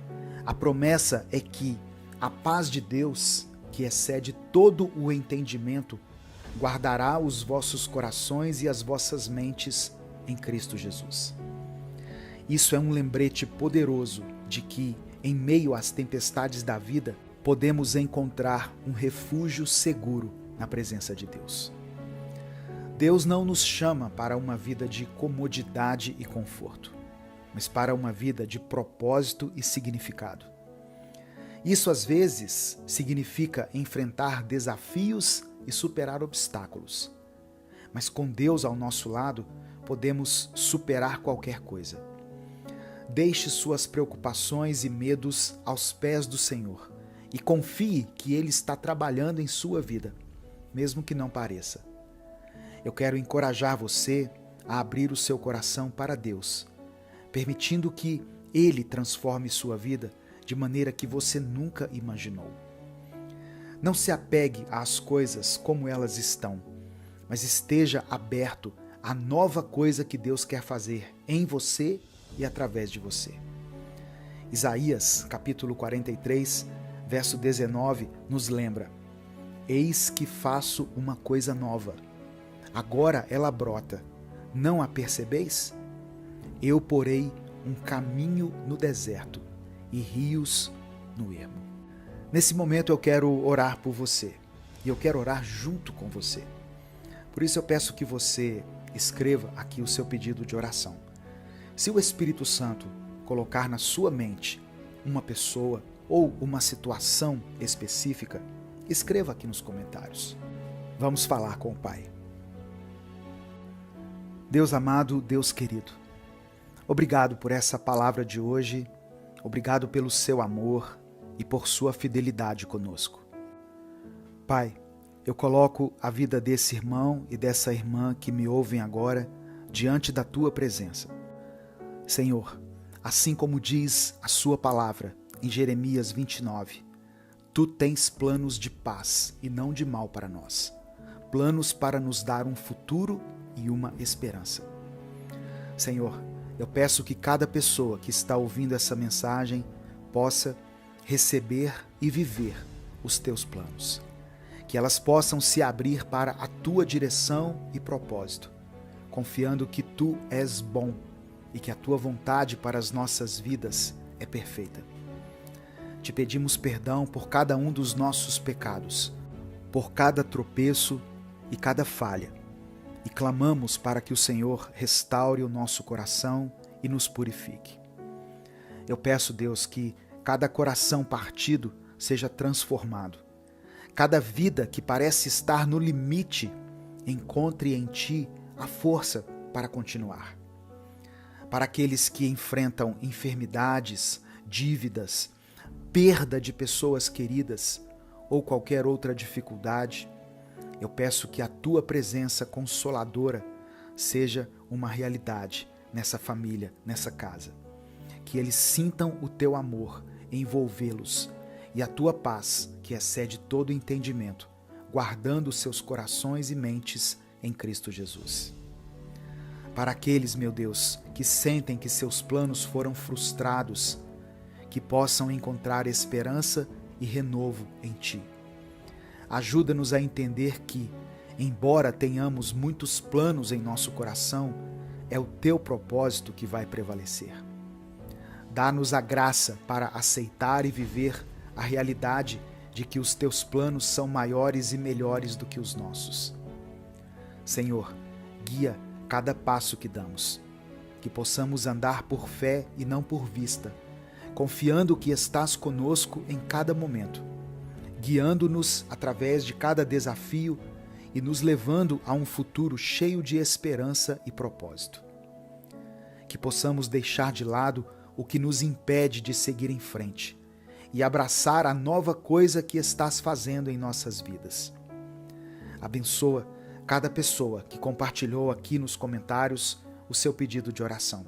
a promessa é que a paz de Deus, que excede todo o entendimento, guardará os vossos corações e as vossas mentes em Cristo Jesus. Isso é um lembrete poderoso de que, em meio às tempestades da vida, podemos encontrar um refúgio seguro na presença de Deus. Deus não nos chama para uma vida de comodidade e conforto, mas para uma vida de propósito e significado. Isso, às vezes, significa enfrentar desafios e superar obstáculos. Mas com Deus ao nosso lado, podemos superar qualquer coisa. Deixe suas preocupações e medos aos pés do Senhor e confie que Ele está trabalhando em sua vida, mesmo que não pareça. Eu quero encorajar você a abrir o seu coração para Deus, permitindo que Ele transforme sua vida de maneira que você nunca imaginou. Não se apegue às coisas como elas estão, mas esteja aberto à nova coisa que Deus quer fazer em você e através de você. Isaías, capítulo 43, verso 19, nos lembra: Eis que faço uma coisa nova. Agora ela brota. Não a percebeis? Eu porei um caminho no deserto e rios no ermo. Nesse momento eu quero orar por você e eu quero orar junto com você. Por isso eu peço que você escreva aqui o seu pedido de oração. Se o Espírito Santo colocar na sua mente uma pessoa ou uma situação específica, escreva aqui nos comentários. Vamos falar com o Pai. Deus amado, Deus querido, obrigado por essa palavra de hoje, obrigado pelo seu amor e por sua fidelidade conosco. Pai, eu coloco a vida desse irmão e dessa irmã que me ouvem agora diante da tua presença. Senhor, assim como diz a sua palavra em Jeremias 29, tu tens planos de paz e não de mal para nós, planos para nos dar um futuro e uma esperança. Senhor, eu peço que cada pessoa que está ouvindo essa mensagem possa receber e viver os teus planos, que elas possam se abrir para a tua direção e propósito, confiando que tu és bom e que a tua vontade para as nossas vidas é perfeita. Te pedimos perdão por cada um dos nossos pecados, por cada tropeço e cada falha, e clamamos para que o Senhor restaure o nosso coração e nos purifique. Eu peço, Deus, que cada coração partido seja transformado, cada vida que parece estar no limite encontre em Ti a força para continuar. Para aqueles que enfrentam enfermidades, dívidas, perda de pessoas queridas ou qualquer outra dificuldade, eu peço que a tua presença consoladora seja uma realidade nessa família, nessa casa. Que eles sintam o teu amor envolvê-los e a tua paz, que excede todo entendimento, guardando os seus corações e mentes em Cristo Jesus. Para aqueles, meu Deus, que sentem que seus planos foram frustrados, que possam encontrar esperança e renovo em Ti. Ajuda-nos a entender que, embora tenhamos muitos planos em nosso coração, é o Teu propósito que vai prevalecer. Dá-nos a graça para aceitar e viver a realidade de que os Teus planos são maiores e melhores do que os nossos. Senhor, guia cada passo que damos, que possamos andar por fé e não por vista, confiando que estás conosco em cada momento, guiando-nos através de cada desafio e nos levando a um futuro cheio de esperança e propósito. Que possamos deixar de lado o que nos impede de seguir em frente e abraçar a nova coisa que estás fazendo em nossas vidas. Abençoa cada pessoa que compartilhou aqui nos comentários o seu pedido de oração.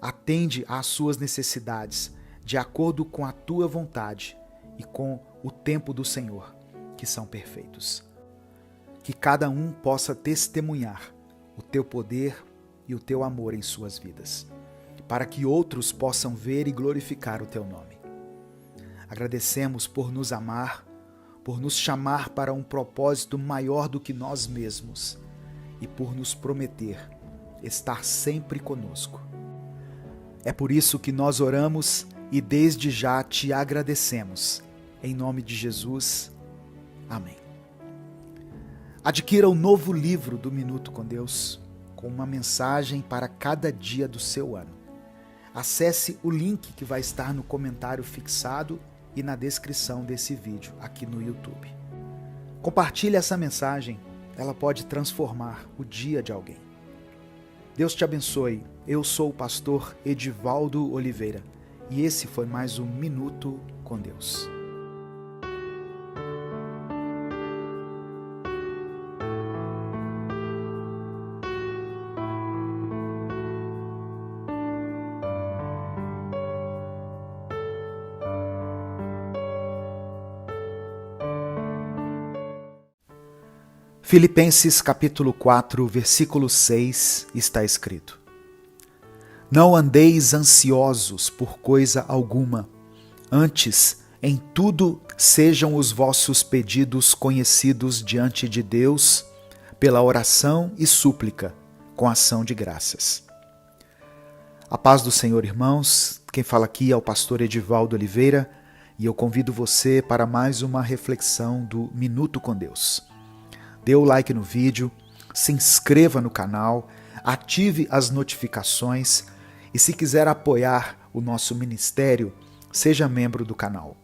Atende às suas necessidades de acordo com a tua vontade e com o tempo do Senhor, que são perfeitos. Que cada um possa testemunhar o teu poder e o teu amor em suas vidas, para que outros possam ver e glorificar o teu nome. Agradecemos por nos amar, por nos chamar para um propósito maior do que nós mesmos e por nos prometer estar sempre conosco. É por isso que nós oramos e desde já te agradecemos. Em nome de Jesus, amém. Adquira o novo livro do Minuto com Deus, com uma mensagem para cada dia do seu ano. Acesse o link que vai estar no comentário fixado e na descrição desse vídeo aqui no YouTube. Compartilhe essa mensagem, ela pode transformar o dia de alguém. Deus te abençoe. Eu sou o pastor Edivaldo Oliveira e esse foi mais um Minuto com Deus. Filipenses capítulo 4, versículo 6, está escrito: Não andeis ansiosos por coisa alguma, antes, em tudo, sejam os vossos pedidos conhecidos diante de Deus, pela oração e súplica, com ação de graças. A paz do Senhor, irmãos. Quem fala aqui é o pastor Edivaldo Oliveira e eu convido você para mais uma reflexão do Minuto com Deus. Dê o like no vídeo, se inscreva no canal, ative as notificações e se quiser apoiar o nosso ministério, seja membro do canal.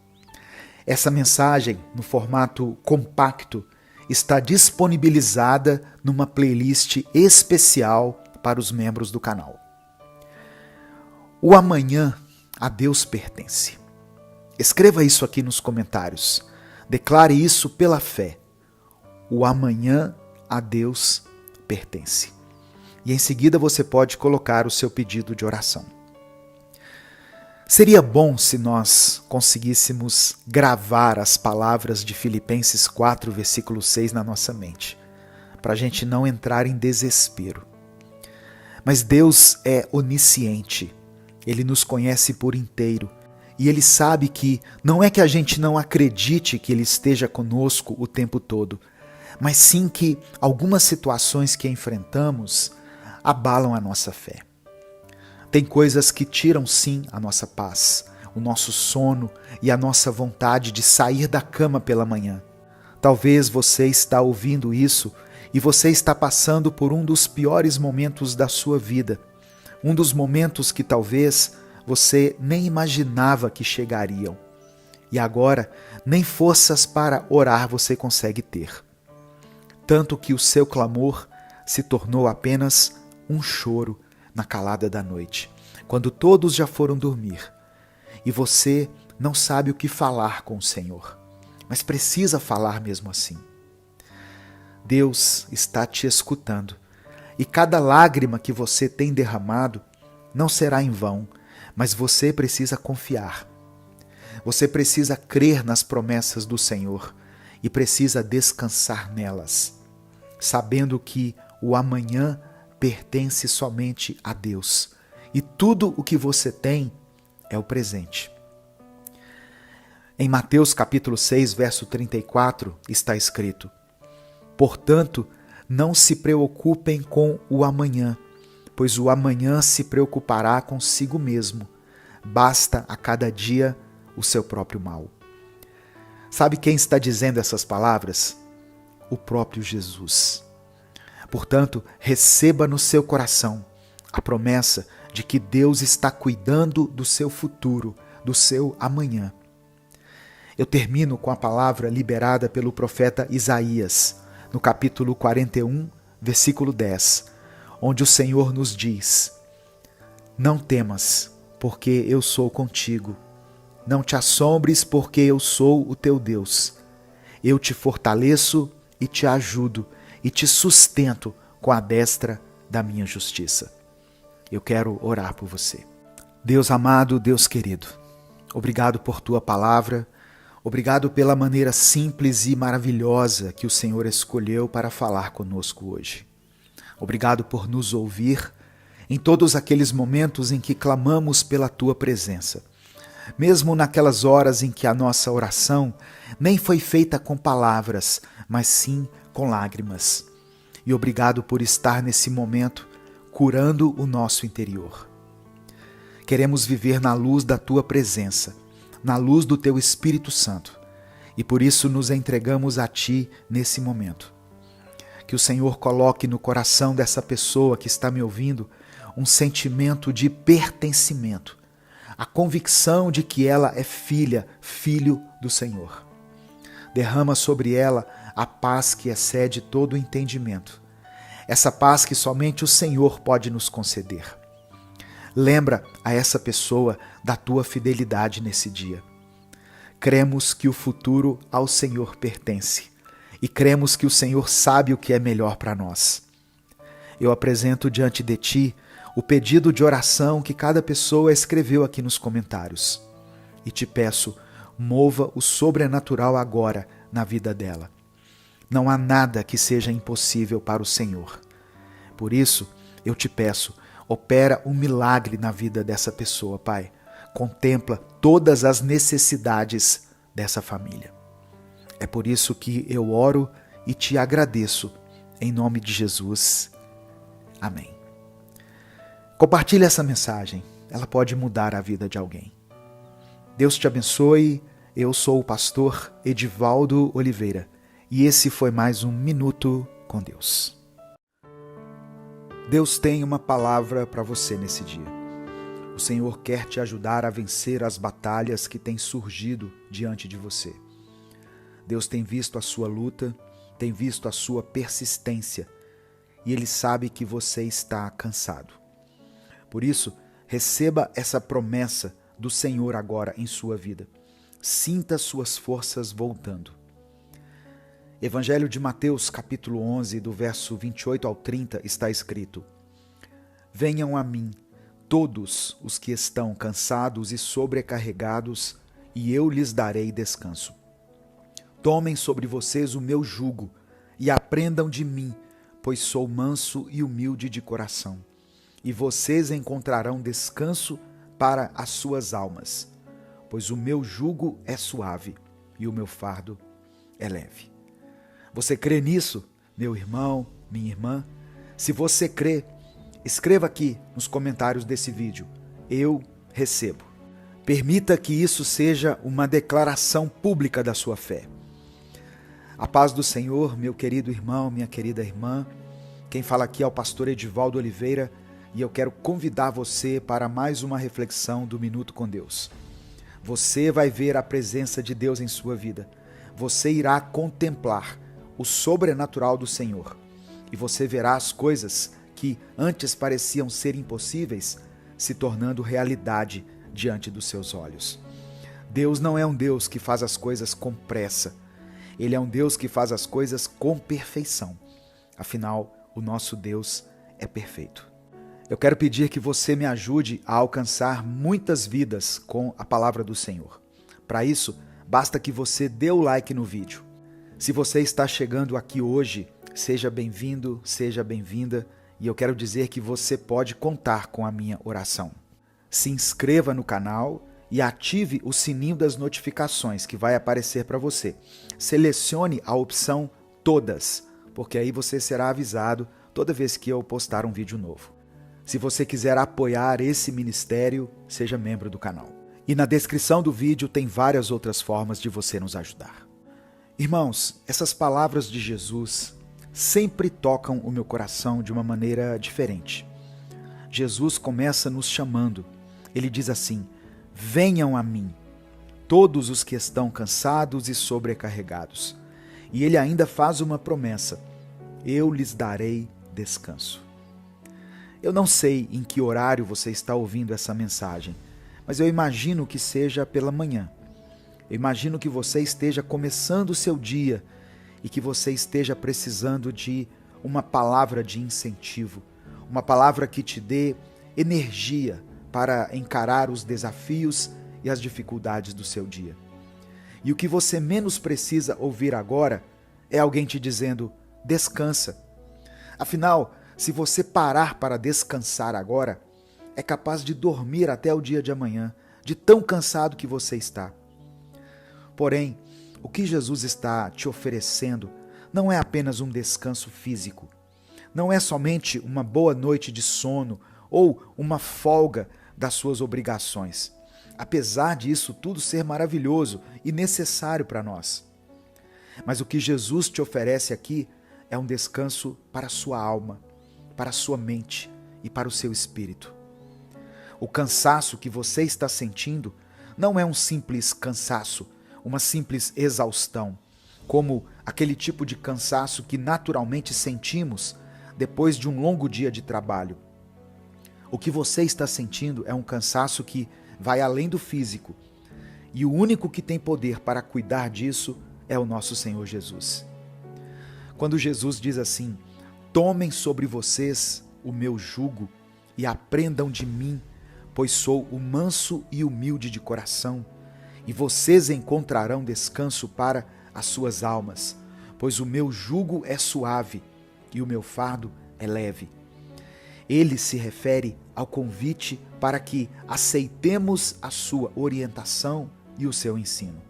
Essa mensagem, no formato compacto, está disponibilizada numa playlist especial para os membros do canal. O amanhã a Deus pertence. Escreva isso aqui nos comentários. Declare isso pela fé. O amanhã a Deus pertence. E em seguida você pode colocar o seu pedido de oração. Seria bom se nós conseguíssemos gravar as palavras de Filipenses 4, versículo 6 na nossa mente, para a gente não entrar em desespero. Mas Deus é onisciente, Ele nos conhece por inteiro e Ele sabe que não é que a gente não acredite que Ele esteja conosco o tempo todo, mas sim que algumas situações que enfrentamos abalam a nossa fé. Tem coisas que tiram sim a nossa paz, o nosso sono e a nossa vontade de sair da cama pela manhã. Talvez você está ouvindo isso e você está passando por um dos piores momentos da sua vida, um dos momentos que talvez você nem imaginava que chegariam. E agora, nem forças para orar você consegue ter. Tanto que o seu clamor se tornou apenas um choro na calada da noite, quando todos já foram dormir, e você não sabe o que falar com o Senhor, mas precisa falar mesmo assim. Deus está te escutando, e cada lágrima que você tem derramado não será em vão, mas você precisa confiar. Você precisa crer nas promessas do Senhor e precisa descansar nelas, sabendo que o amanhã pertence somente a Deus e tudo o que você tem é o presente. Em Mateus capítulo 6, verso 34, está escrito: Portanto, não se preocupem com o amanhã, pois o amanhã se preocupará consigo mesmo. Basta a cada dia o seu próprio mal. Sabe quem está dizendo essas palavras? O próprio Jesus. Portanto, receba no seu coração a promessa de que Deus está cuidando do seu futuro, do seu amanhã. Eu termino com a palavra liberada pelo profeta Isaías, no capítulo 41, versículo 10, onde o Senhor nos diz: Não temas, porque eu sou contigo. Não te assombres, porque eu sou o teu Deus. Eu te fortaleço e te ajudo e te sustento com a destra da minha justiça. Eu quero orar por você. Deus amado, Deus querido, obrigado por tua palavra, obrigado pela maneira simples e maravilhosa que o Senhor escolheu para falar conosco hoje. Obrigado por nos ouvir em todos aqueles momentos em que clamamos pela tua presença. mesmo naquelas horas em que a nossa oração nem foi feita com palavras, mas sim com lágrimas. E obrigado por estar nesse momento curando o nosso interior. Queremos viver na luz da Tua presença, na luz do Teu Espírito Santo, e por isso nos entregamos a Ti nesse momento. Que o Senhor coloque no coração dessa pessoa que está me ouvindo um sentimento de pertencimento, a convicção de que ela é filha, filho do Senhor. Derrama sobre ela a paz que excede todo o entendimento, essa paz que somente o Senhor pode nos conceder. Lembra a essa pessoa da tua fidelidade nesse dia. Cremos que o futuro ao Senhor pertence e cremos que o Senhor sabe o que é melhor para nós. Eu apresento diante de ti o pedido de oração que cada pessoa escreveu aqui nos comentários e te peço, mova o sobrenatural agora na vida dela. Não há nada que seja impossível para o Senhor. Por isso, eu te peço, opera um milagre na vida dessa pessoa, Pai. Contempla todas as necessidades dessa família. É por isso que eu oro e te agradeço, em nome de Jesus. Amém. Compartilhe essa mensagem, ela pode mudar a vida de alguém. Deus te abençoe, eu sou o pastor Edivaldo Oliveira e esse foi mais um Minuto com Deus. Deus tem uma palavra para você nesse dia. O Senhor quer te ajudar a vencer as batalhas que têm surgido diante de você. Deus tem visto a sua luta, tem visto a sua persistência e Ele sabe que você está cansado. Por isso, receba essa promessa do Senhor agora em sua vida. Sinta suas forças voltando. Evangelho de Mateus, capítulo 11, do verso 28 ao 30, está escrito: Venham a mim, todos os que estão cansados e sobrecarregados, e eu lhes darei descanso. Tomem sobre vocês o meu jugo e aprendam de mim, pois sou manso e humilde de coração. E vocês encontrarão descanso para as suas almas, pois o meu jugo é suave e o meu fardo é leve. Você crê nisso, meu irmão, minha irmã? Se você crê, escreva aqui nos comentários desse vídeo: eu recebo. Permita que isso seja uma declaração pública da sua fé. A paz do Senhor, meu querido irmão, minha querida irmã. Quem fala aqui é o pastor Edivaldo Oliveira e eu quero convidar você para mais uma reflexão do Minuto com Deus. Você vai ver a presença de Deus em sua vida. Você irá contemplar o sobrenatural do Senhor e você verá as coisas que antes pareciam ser impossíveis se tornando realidade diante dos seus olhos. Deus não é um Deus que faz as coisas com pressa. Ele é um Deus que faz as coisas com perfeição. Afinal, o nosso Deus é perfeito. Eu quero pedir que você me ajude a alcançar muitas vidas com a palavra do Senhor. Para isso, basta que você dê o like no vídeo. Se você está chegando aqui hoje, seja bem-vindo, seja bem-vinda, e eu quero dizer que você pode contar com a minha oração. Se inscreva no canal e ative o sininho das notificações que vai aparecer para você. Selecione a opção Todas, porque aí você será avisado toda vez que eu postar um vídeo novo. Se você quiser apoiar esse ministério, seja membro do canal. E na descrição do vídeo tem várias outras formas de você nos ajudar. Irmãos, essas palavras de Jesus sempre tocam o meu coração de uma maneira diferente. Jesus começa nos chamando. Ele diz assim: venham a mim, todos os que estão cansados e sobrecarregados. E ele ainda faz uma promessa: eu lhes darei descanso. Eu não sei em que horário você está ouvindo essa mensagem, mas eu imagino que seja pela manhã. Eu imagino que você esteja começando o seu dia e que você esteja precisando de uma palavra de incentivo, uma palavra que te dê energia para encarar os desafios e as dificuldades do seu dia. E o que você menos precisa ouvir agora é alguém te dizendo: descansa. Afinal, se você parar para descansar agora, é capaz de dormir até o dia de amanhã, de tão cansado que você está. Porém, o que Jesus está te oferecendo não é apenas um descanso físico, não é somente uma boa noite de sono ou uma folga das suas obrigações, apesar disso tudo ser maravilhoso e necessário para nós. Mas o que Jesus te oferece aqui é um descanso para a sua alma, para a sua mente e para o seu espírito. O cansaço que você está sentindo não é um simples cansaço, uma simples exaustão, como aquele tipo de cansaço que naturalmente sentimos depois de um longo dia de trabalho. O que você está sentindo é um cansaço que vai além do físico, e o único que tem poder para cuidar disso é o nosso Senhor Jesus. Quando Jesus diz assim: tomem sobre vocês o meu jugo e aprendam de mim, pois sou o manso e humilde de coração, e vocês encontrarão descanso para as suas almas, pois o meu jugo é suave e o meu fardo é leve. Ele se refere ao convite para que aceitemos a sua orientação e o seu ensino.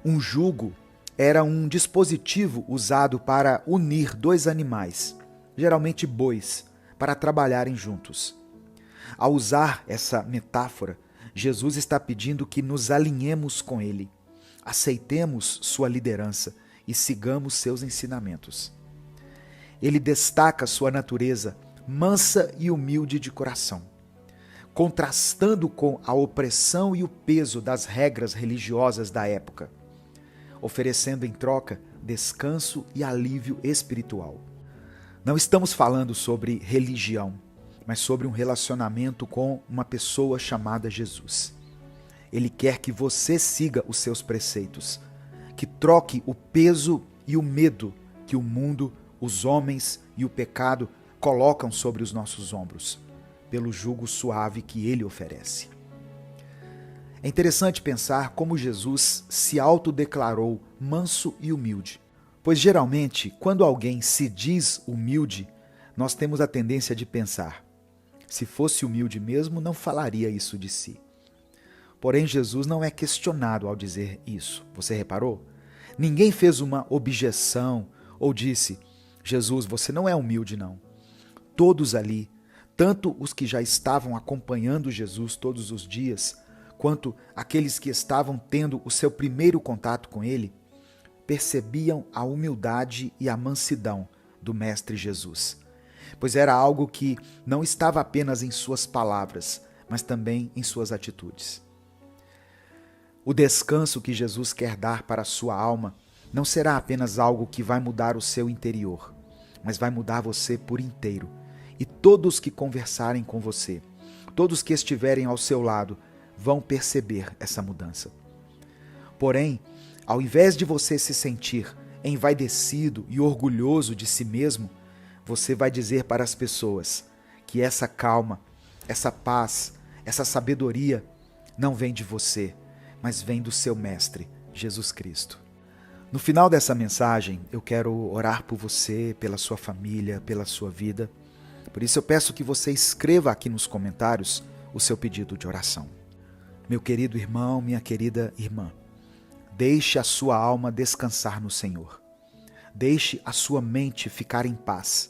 Um jugo era um dispositivo usado para unir dois animais, geralmente bois, para trabalharem juntos. Ao usar essa metáfora, Jesus está pedindo que nos alinhemos com Ele, aceitemos sua liderança e sigamos seus ensinamentos. Ele destaca sua natureza mansa e humilde de coração, contrastando com a opressão e o peso das regras religiosas da época, oferecendo em troca descanso e alívio espiritual. Não estamos falando sobre religião, mas sobre um relacionamento com uma pessoa chamada Jesus. Ele quer que você siga os seus preceitos, que troque o peso e o medo que o mundo, os homens e o pecado colocam sobre os nossos ombros, pelo jugo suave que ele oferece. É interessante pensar como Jesus se autodeclarou manso e humilde, pois geralmente, quando alguém se diz humilde, nós temos a tendência de pensar: se fosse humilde mesmo, não falaria isso de si. Porém, Jesus não é questionado ao dizer isso. Você reparou? Ninguém fez uma objeção ou disse: Jesus, você não é humilde, não. Todos ali, tanto os que já estavam acompanhando Jesus todos os dias, quanto aqueles que estavam tendo o seu primeiro contato com ele, percebiam a humildade e a mansidão do Mestre Jesus, pois era algo que não estava apenas em suas palavras, mas também em suas atitudes. O descanso que Jesus quer dar para a sua alma não será apenas algo que vai mudar o seu interior, mas vai mudar você por inteiro. E todos que conversarem com você, todos que estiverem ao seu lado, vão perceber essa mudança. Porém, ao invés de você se sentir envaidecido e orgulhoso de si mesmo, você vai dizer para as pessoas que essa calma, essa paz, essa sabedoria não vem de você, mas vem do seu Mestre, Jesus Cristo. No final dessa mensagem, eu quero orar por você, pela sua família, pela sua vida. Por isso eu peço que você escreva aqui nos comentários o seu pedido de oração. Meu querido irmão, minha querida irmã, deixe a sua alma descansar no Senhor. Deixe a sua mente ficar em paz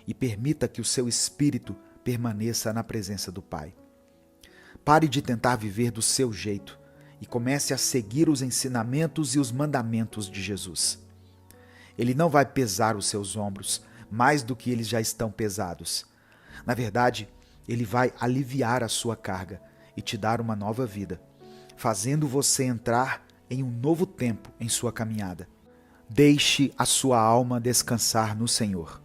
e permita que o seu espírito permaneça na presença do Pai. Pare de tentar viver do seu jeito e comece a seguir os ensinamentos e os mandamentos de Jesus. Ele não vai pesar os seus ombros mais do que eles já estão pesados. Na verdade, ele vai aliviar a sua carga e te dar uma nova vida, fazendo você entrar em um novo tempo em sua caminhada. Deixe a sua alma descansar no Senhor.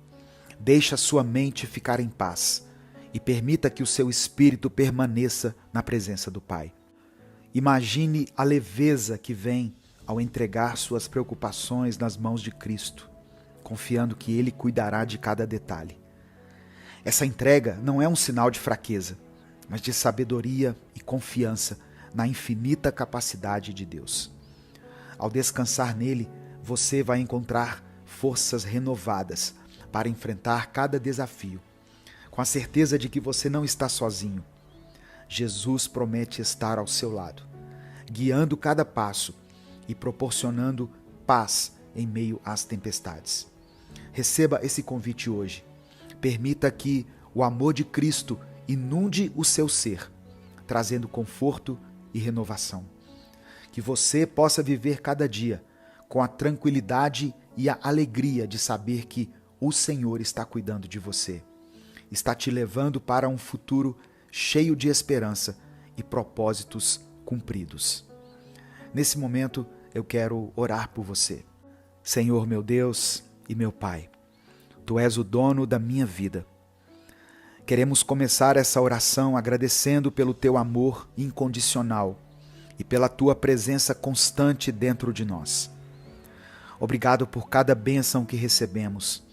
Deixe a sua mente ficar em paz e permita que o seu espírito permaneça na presença do Pai. Imagine a leveza que vem ao entregar suas preocupações nas mãos de Cristo, confiando que Ele cuidará de cada detalhe. Essa entrega não é um sinal de fraqueza, mas de sabedoria e confiança na infinita capacidade de Deus. Ao descansar nele, você vai encontrar forças renovadas para enfrentar cada desafio, com a certeza de que você não está sozinho. Jesus promete estar ao seu lado, guiando cada passo e proporcionando paz em meio às tempestades. Receba esse convite hoje. Permita que o amor de Cristo inunde o seu ser, trazendo conforto e renovação. Que você possa viver cada dia com a tranquilidade e a alegria de saber que o Senhor está cuidando de você, está te levando para um futuro cheio de esperança e propósitos cumpridos. Nesse momento, eu quero orar por você. Senhor, meu Deus e meu Pai, Tu és o dono da minha vida. Queremos começar essa oração agradecendo pelo Teu amor incondicional e pela Tua presença constante dentro de nós. Obrigado por cada bênção que recebemos,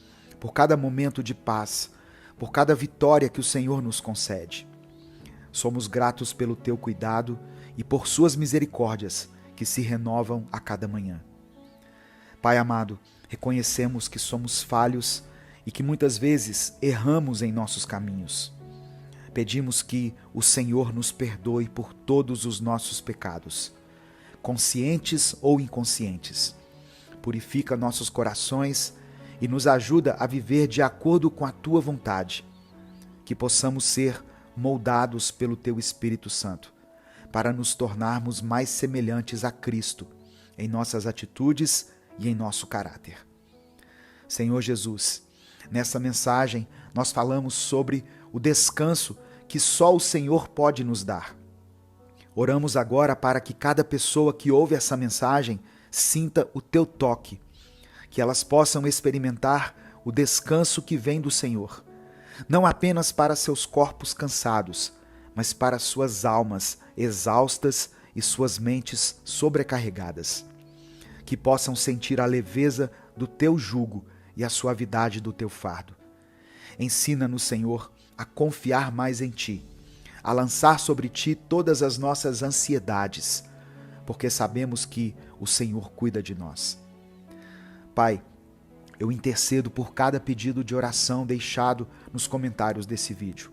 por cada momento de paz, por cada vitória que o Senhor nos concede. Somos gratos pelo Teu cuidado e por Suas misericórdias que se renovam a cada manhã. Pai amado, reconhecemos que somos falhos e que muitas vezes erramos em nossos caminhos. Pedimos que o Senhor nos perdoe por todos os nossos pecados, conscientes ou inconscientes. Purifica nossos corações e nos ajuda a viver de acordo com a Tua vontade. Que possamos ser moldados pelo Teu Espírito Santo, para nos tornarmos mais semelhantes a Cristo em nossas atitudes e em nosso caráter. Senhor Jesus, nessa mensagem nós falamos sobre o descanso que só o Senhor pode nos dar. Oramos agora para que cada pessoa que ouve essa mensagem sinta o Teu toque, que elas possam experimentar o descanso que vem do Senhor, não apenas para seus corpos cansados, mas para suas almas exaustas e suas mentes sobrecarregadas. Que possam sentir a leveza do Teu jugo e a suavidade do Teu fardo. Ensina-nos, Senhor, a confiar mais em Ti, a lançar sobre Ti todas as nossas ansiedades, porque sabemos que o Senhor cuida de nós. Pai, eu intercedo por cada pedido de oração deixado nos comentários desse vídeo.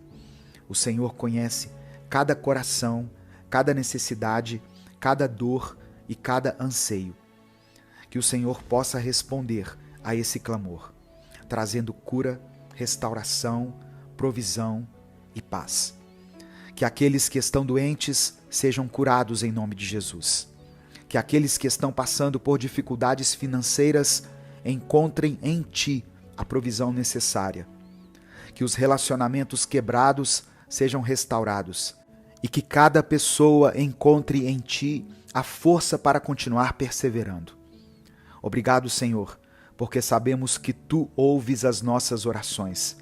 O Senhor conhece cada coração, cada necessidade, cada dor e cada anseio. Que o Senhor possa responder a esse clamor, trazendo cura, restauração, provisão e paz. Que aqueles que estão doentes sejam curados em nome de Jesus. Que aqueles que estão passando por dificuldades financeiras encontrem em Ti a provisão necessária. Que os relacionamentos quebrados sejam restaurados e que cada pessoa encontre em Ti a força para continuar perseverando. Obrigado, Senhor, porque sabemos que Tu ouves as nossas orações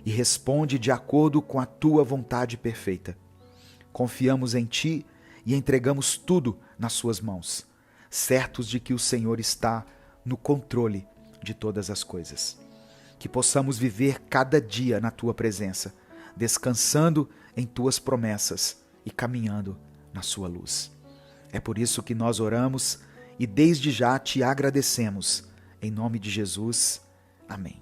e responde de acordo com a Tua vontade perfeita. Confiamos em Ti e entregamos tudo nas Suas mãos, certos de que o Senhor está no controle de todas as coisas. Que possamos viver cada dia na Tua presença, descansando em Tuas promessas e caminhando na Sua luz. É por isso que nós oramos e desde já Te agradecemos. Em nome de Jesus. Amém.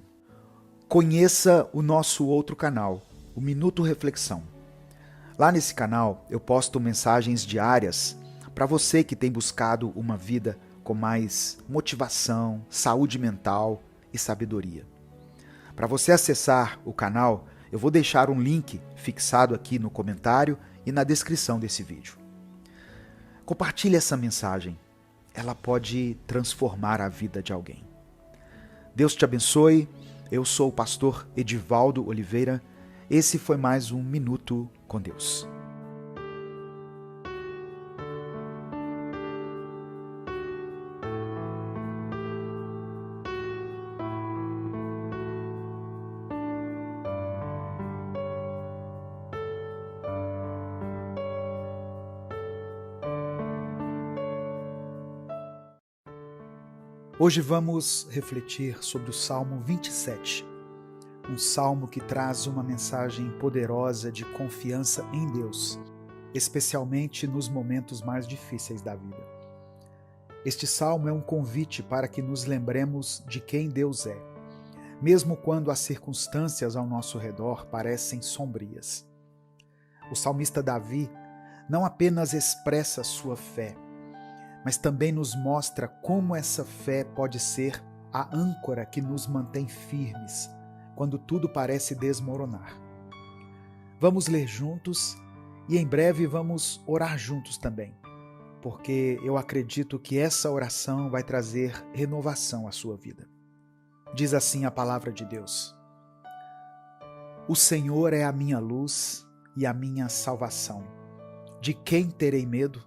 Conheça o nosso outro canal, o Minuto Reflexão. Lá nesse canal eu posto mensagens diárias para você que tem buscado uma vida com mais motivação, saúde mental e sabedoria. Para você acessar o canal, eu vou deixar um link fixado aqui no comentário e na descrição desse vídeo. Compartilhe essa mensagem. Ela pode transformar a vida de alguém. Deus te abençoe. Eu sou o pastor Edivaldo Oliveira. Esse foi mais um Minuto com Deus. Hoje vamos refletir sobre o Salmo 27, um salmo que traz uma mensagem poderosa de confiança em Deus, especialmente nos momentos mais difíceis da vida. Este salmo é um convite para que nos lembremos de quem Deus é, mesmo quando as circunstâncias ao nosso redor parecem sombrias. O salmista Davi não apenas expressa sua fé, mas também nos mostra como essa fé pode ser a âncora que nos mantém firmes quando tudo parece desmoronar. Vamos ler juntos e em breve vamos orar juntos também, porque eu acredito que essa oração vai trazer renovação à sua vida. Diz assim a palavra de Deus: O Senhor é a minha luz e a minha salvação. De quem terei medo?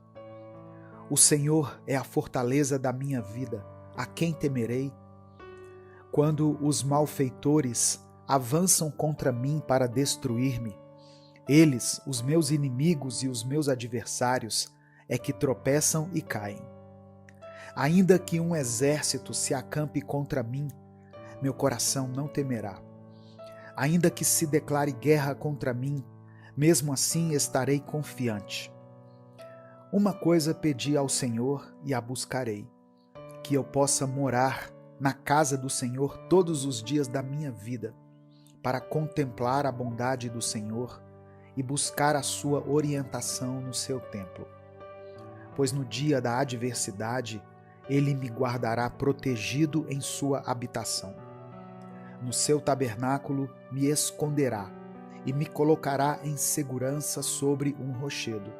O Senhor é a fortaleza da minha vida. A quem temerei? Quando os malfeitores avançam contra mim para destruir-me, eles, os meus inimigos e os meus adversários, é que tropeçam e caem. Ainda que um exército se acampe contra mim, meu coração não temerá. Ainda que se declare guerra contra mim, mesmo assim estarei confiante. Uma coisa pedi ao Senhor e a buscarei, que eu possa morar na casa do Senhor todos os dias da minha vida, para contemplar a bondade do Senhor e buscar a sua orientação no seu templo. Pois no dia da adversidade, ele me guardará protegido em sua habitação. No seu tabernáculo me esconderá e me colocará em segurança sobre um rochedo.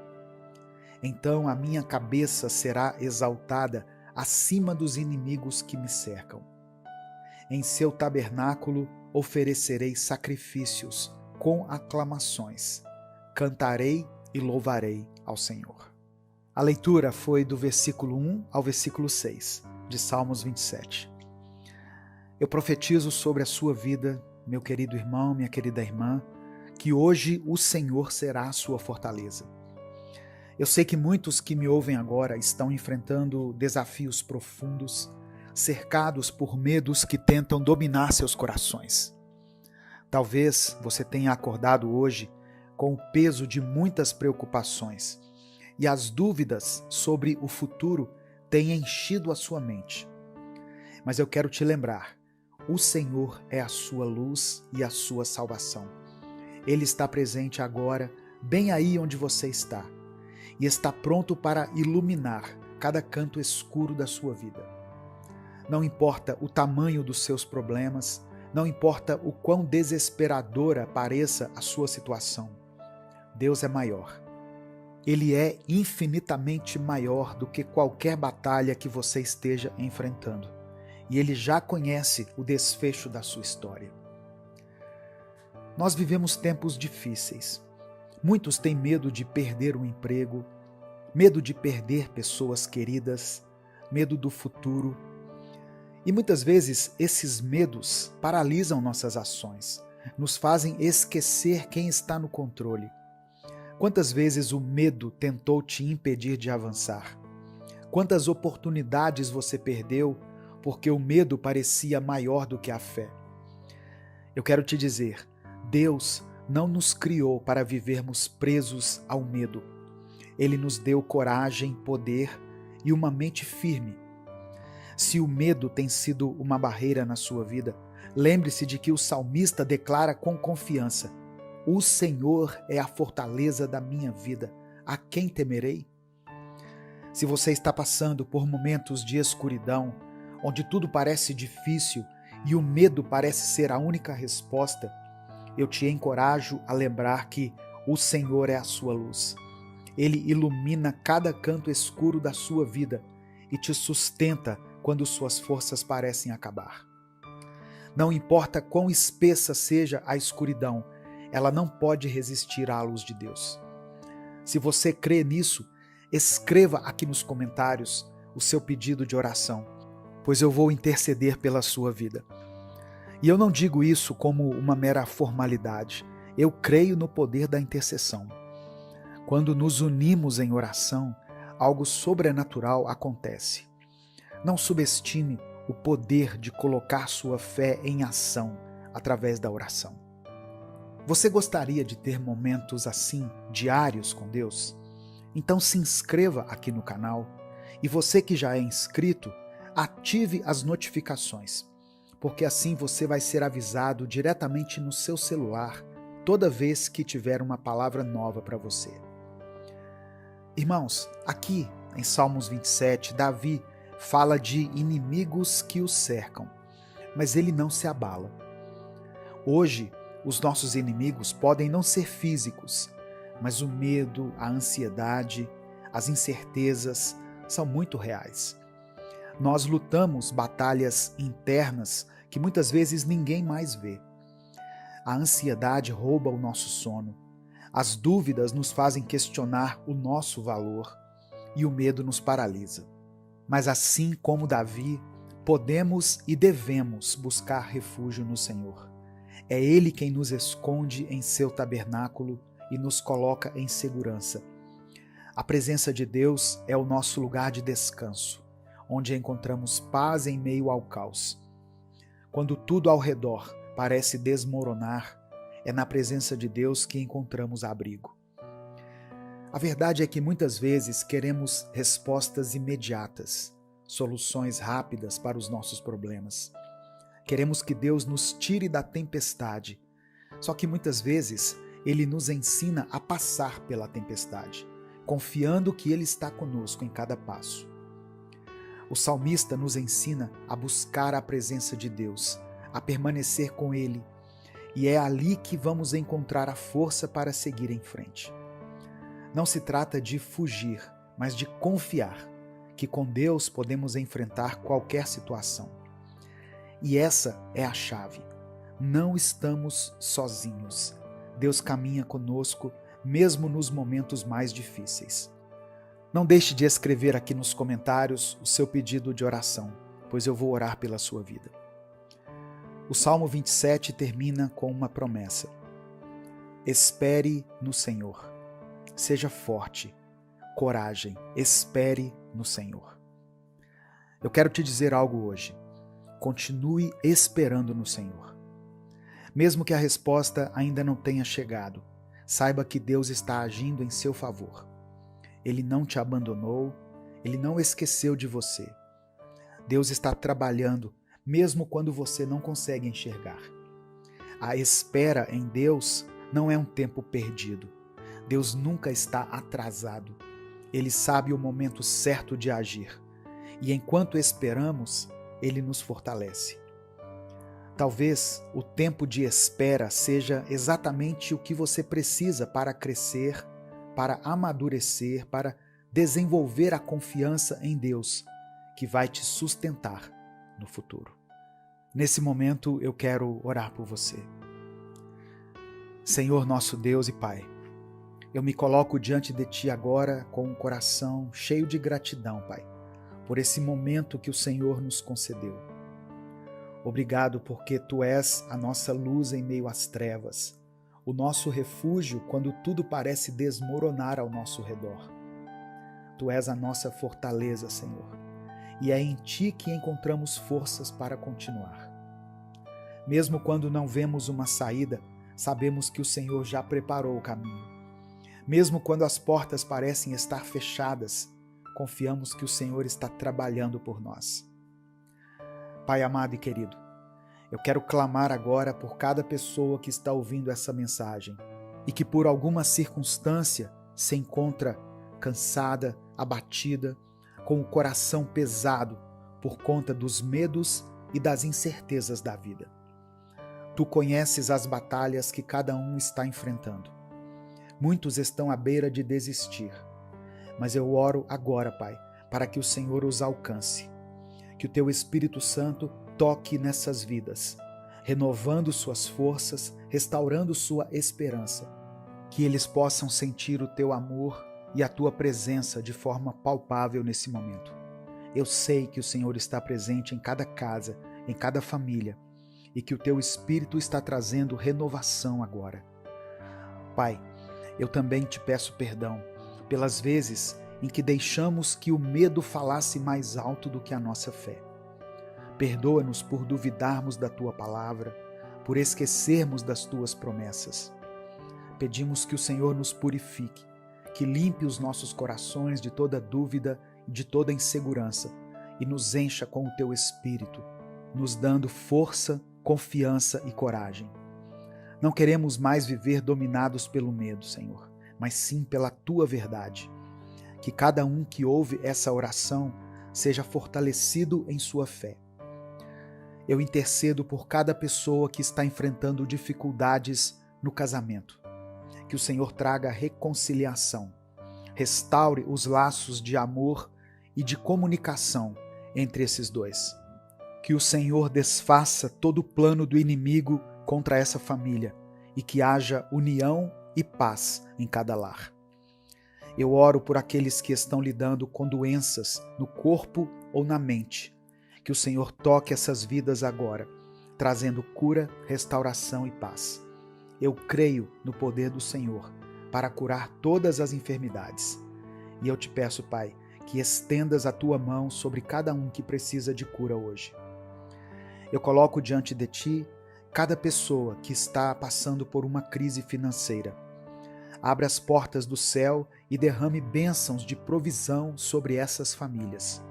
Então a minha cabeça será exaltada acima dos inimigos que me cercam. Em seu tabernáculo oferecerei sacrifícios com aclamações. Cantarei e louvarei ao Senhor. A leitura foi do versículo 1 ao versículo 6, de Salmos 27. Eu profetizo sobre a sua vida, meu querido irmão, minha querida irmã, que hoje o Senhor será a sua fortaleza. Eu sei que muitos que me ouvem agora estão enfrentando desafios profundos, cercados por medos que tentam dominar seus corações. Talvez você tenha acordado hoje com o peso de muitas preocupações e as dúvidas sobre o futuro têm enchido a sua mente. Mas eu quero te lembrar, o Senhor é a sua luz e a sua salvação. Ele está presente agora, bem aí onde você está, e está pronto para iluminar cada canto escuro da sua vida. Não importa o tamanho dos seus problemas, não importa o quão desesperadora pareça a sua situação, Deus é maior. Ele é infinitamente maior do que qualquer batalha que você esteja enfrentando. E Ele já conhece o desfecho da sua história. Nós vivemos tempos difíceis. Muitos têm medo de perder o emprego, medo de perder pessoas queridas, medo do futuro. E muitas vezes esses medos paralisam nossas ações, nos fazem esquecer quem está no controle. Quantas vezes o medo tentou te impedir de avançar? Quantas oportunidades você perdeu porque o medo parecia maior do que a fé? Eu quero te dizer, Deus não nos criou para vivermos presos ao medo. Ele nos deu coragem, poder e uma mente firme. Se o medo tem sido uma barreira na sua vida, lembre-se de que o salmista declara com confiança: O Senhor é a fortaleza da minha vida. A quem temerei? Se você está passando por momentos de escuridão, onde tudo parece difícil e o medo parece ser a única resposta, eu te encorajo a lembrar que o Senhor é a sua luz. Ele ilumina cada canto escuro da sua vida e te sustenta quando suas forças parecem acabar. Não importa quão espessa seja a escuridão, ela não pode resistir à luz de Deus. Se você crê nisso, escreva aqui nos comentários o seu pedido de oração, pois eu vou interceder pela sua vida. E eu não digo isso como uma mera formalidade. Eu creio no poder da intercessão. Quando nos unimos em oração, algo sobrenatural acontece. Não subestime o poder de colocar sua fé em ação através da oração. Você gostaria de ter momentos assim, diários com Deus? Então se inscreva aqui no canal e você que já é inscrito, ative as notificações, porque assim você vai ser avisado diretamente no seu celular toda vez que tiver uma palavra nova para você. Irmãos, aqui em Salmos 27, Davi fala de inimigos que o cercam, mas ele não se abala. Hoje, os nossos inimigos podem não ser físicos, mas o medo, a ansiedade, as incertezas são muito reais. Nós lutamos batalhas internas que muitas vezes ninguém mais vê. A ansiedade rouba o nosso sono, as dúvidas nos fazem questionar o nosso valor e o medo nos paralisa. Mas assim como Davi, podemos e devemos buscar refúgio no Senhor. É Ele quem nos esconde em seu tabernáculo e nos coloca em segurança. A presença de Deus é o nosso lugar de descanso, onde encontramos paz em meio ao caos. Quando tudo ao redor parece desmoronar, é na presença de Deus que encontramos abrigo. A verdade é que muitas vezes queremos respostas imediatas, soluções rápidas para os nossos problemas. Queremos que Deus nos tire da tempestade, só que muitas vezes Ele nos ensina a passar pela tempestade, confiando que Ele está conosco em cada passo. O salmista nos ensina a buscar a presença de Deus, a permanecer com Ele, e é ali que vamos encontrar a força para seguir em frente. Não se trata de fugir, mas de confiar que com Deus podemos enfrentar qualquer situação. E essa é a chave. Não estamos sozinhos. Deus caminha conosco, mesmo nos momentos mais difíceis. Não deixe de escrever aqui nos comentários o seu pedido de oração, pois eu vou orar pela sua vida. O Salmo 27 termina com uma promessa. Espere no Senhor. Seja forte. Coragem. Espere no Senhor. Eu quero te dizer algo hoje. Continue esperando no Senhor. Mesmo que a resposta ainda não tenha chegado, saiba que Deus está agindo em seu favor. Ele não te abandonou, Ele não esqueceu de você. Deus está trabalhando, mesmo quando você não consegue enxergar. A espera em Deus não é um tempo perdido. Deus nunca está atrasado. Ele sabe o momento certo de agir. E enquanto esperamos, Ele nos fortalece. Talvez o tempo de espera seja exatamente o que você precisa para crescer, para amadurecer, para desenvolver a confiança em Deus, que vai te sustentar no futuro. Nesse momento eu quero orar por você. Senhor nosso Deus e Pai, eu me coloco diante de Ti agora com um coração cheio de gratidão, Pai, por esse momento que o Senhor nos concedeu. Obrigado porque Tu és a nossa luz em meio às trevas, o nosso refúgio quando tudo parece desmoronar ao nosso redor. Tu és a nossa fortaleza, Senhor, e é em Ti que encontramos forças para continuar. Mesmo quando não vemos uma saída, sabemos que o Senhor já preparou o caminho. Mesmo quando as portas parecem estar fechadas, confiamos que o Senhor está trabalhando por nós. Pai amado e querido, eu quero clamar agora por cada pessoa que está ouvindo essa mensagem e que por alguma circunstância se encontra cansada, abatida, com o coração pesado por conta dos medos e das incertezas da vida. Tu conheces as batalhas que cada um está enfrentando. Muitos estão à beira de desistir, mas eu oro agora, Pai, para que o Senhor os alcance, que o Teu Espírito Santo toque nessas vidas, renovando suas forças, restaurando sua esperança, que eles possam sentir o Teu amor e a Tua presença de forma palpável nesse momento. Eu sei que o Senhor está presente em cada casa, em cada família, e que o Teu Espírito está trazendo renovação agora. Pai, eu também te peço perdão pelas vezes em que deixamos que o medo falasse mais alto do que a nossa fé. Perdoa-nos por duvidarmos da Tua palavra, por esquecermos das Tuas promessas. Pedimos que o Senhor nos purifique, que limpe os nossos corações de toda dúvida e de toda insegurança e nos encha com o Teu Espírito, nos dando força, confiança e coragem. Não queremos mais viver dominados pelo medo, Senhor, mas sim pela Tua verdade. Que cada um que ouve essa oração seja fortalecido em sua fé. Eu intercedo por cada pessoa que está enfrentando dificuldades no casamento. Que o Senhor traga reconciliação, restaure os laços de amor e de comunicação entre esses dois. Que o Senhor desfaça todo o plano do inimigo contra essa família e que haja união e paz em cada lar. Eu oro por aqueles que estão lidando com doenças no corpo ou na mente. Que o Senhor toque essas vidas agora, trazendo cura, restauração e paz. Eu creio no poder do Senhor para curar todas as enfermidades. E eu te peço, Pai, que estendas a tua mão sobre cada um que precisa de cura hoje. Eu coloco diante de ti cada pessoa que está passando por uma crise financeira. Abre as portas do céu e derrame bênçãos de provisão sobre essas famílias.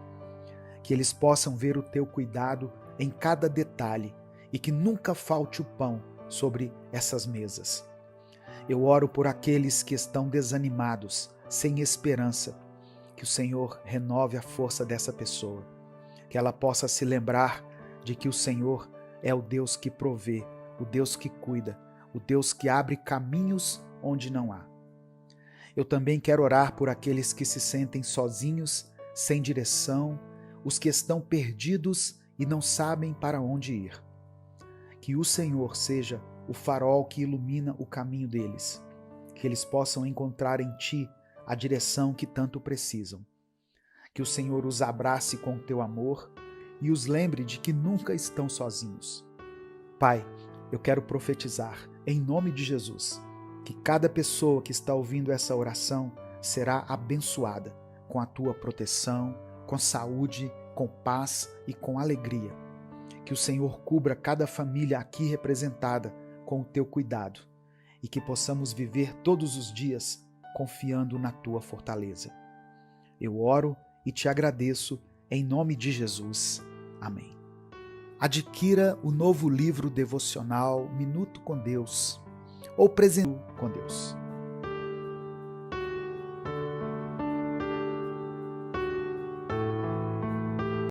Que eles possam ver o teu cuidado em cada detalhe e que nunca falte o pão sobre essas mesas. Eu oro por aqueles que estão desanimados, sem esperança. Que o Senhor renove a força dessa pessoa. Que ela possa se lembrar de que o Senhor é o Deus que provê, o Deus que cuida, o Deus que abre caminhos onde não há. Eu também quero orar por aqueles que se sentem sozinhos, sem direção, os que estão perdidos e não sabem para onde ir. Que o Senhor seja o farol que ilumina o caminho deles, que eles possam encontrar em Ti a direção que tanto precisam. Que o Senhor os abrace com o Teu amor e os lembre de que nunca estão sozinhos. Pai, eu quero profetizar, em nome de Jesus, que cada pessoa que está ouvindo essa oração será abençoada com a Tua proteção, com saúde, com paz e com alegria. Que o Senhor cubra cada família aqui representada com o Teu cuidado e que possamos viver todos os dias confiando na Tua fortaleza. Eu oro e te agradeço em nome de Jesus. Amém. Adquira o novo livro devocional Minuto com Deus ou Presente com Deus.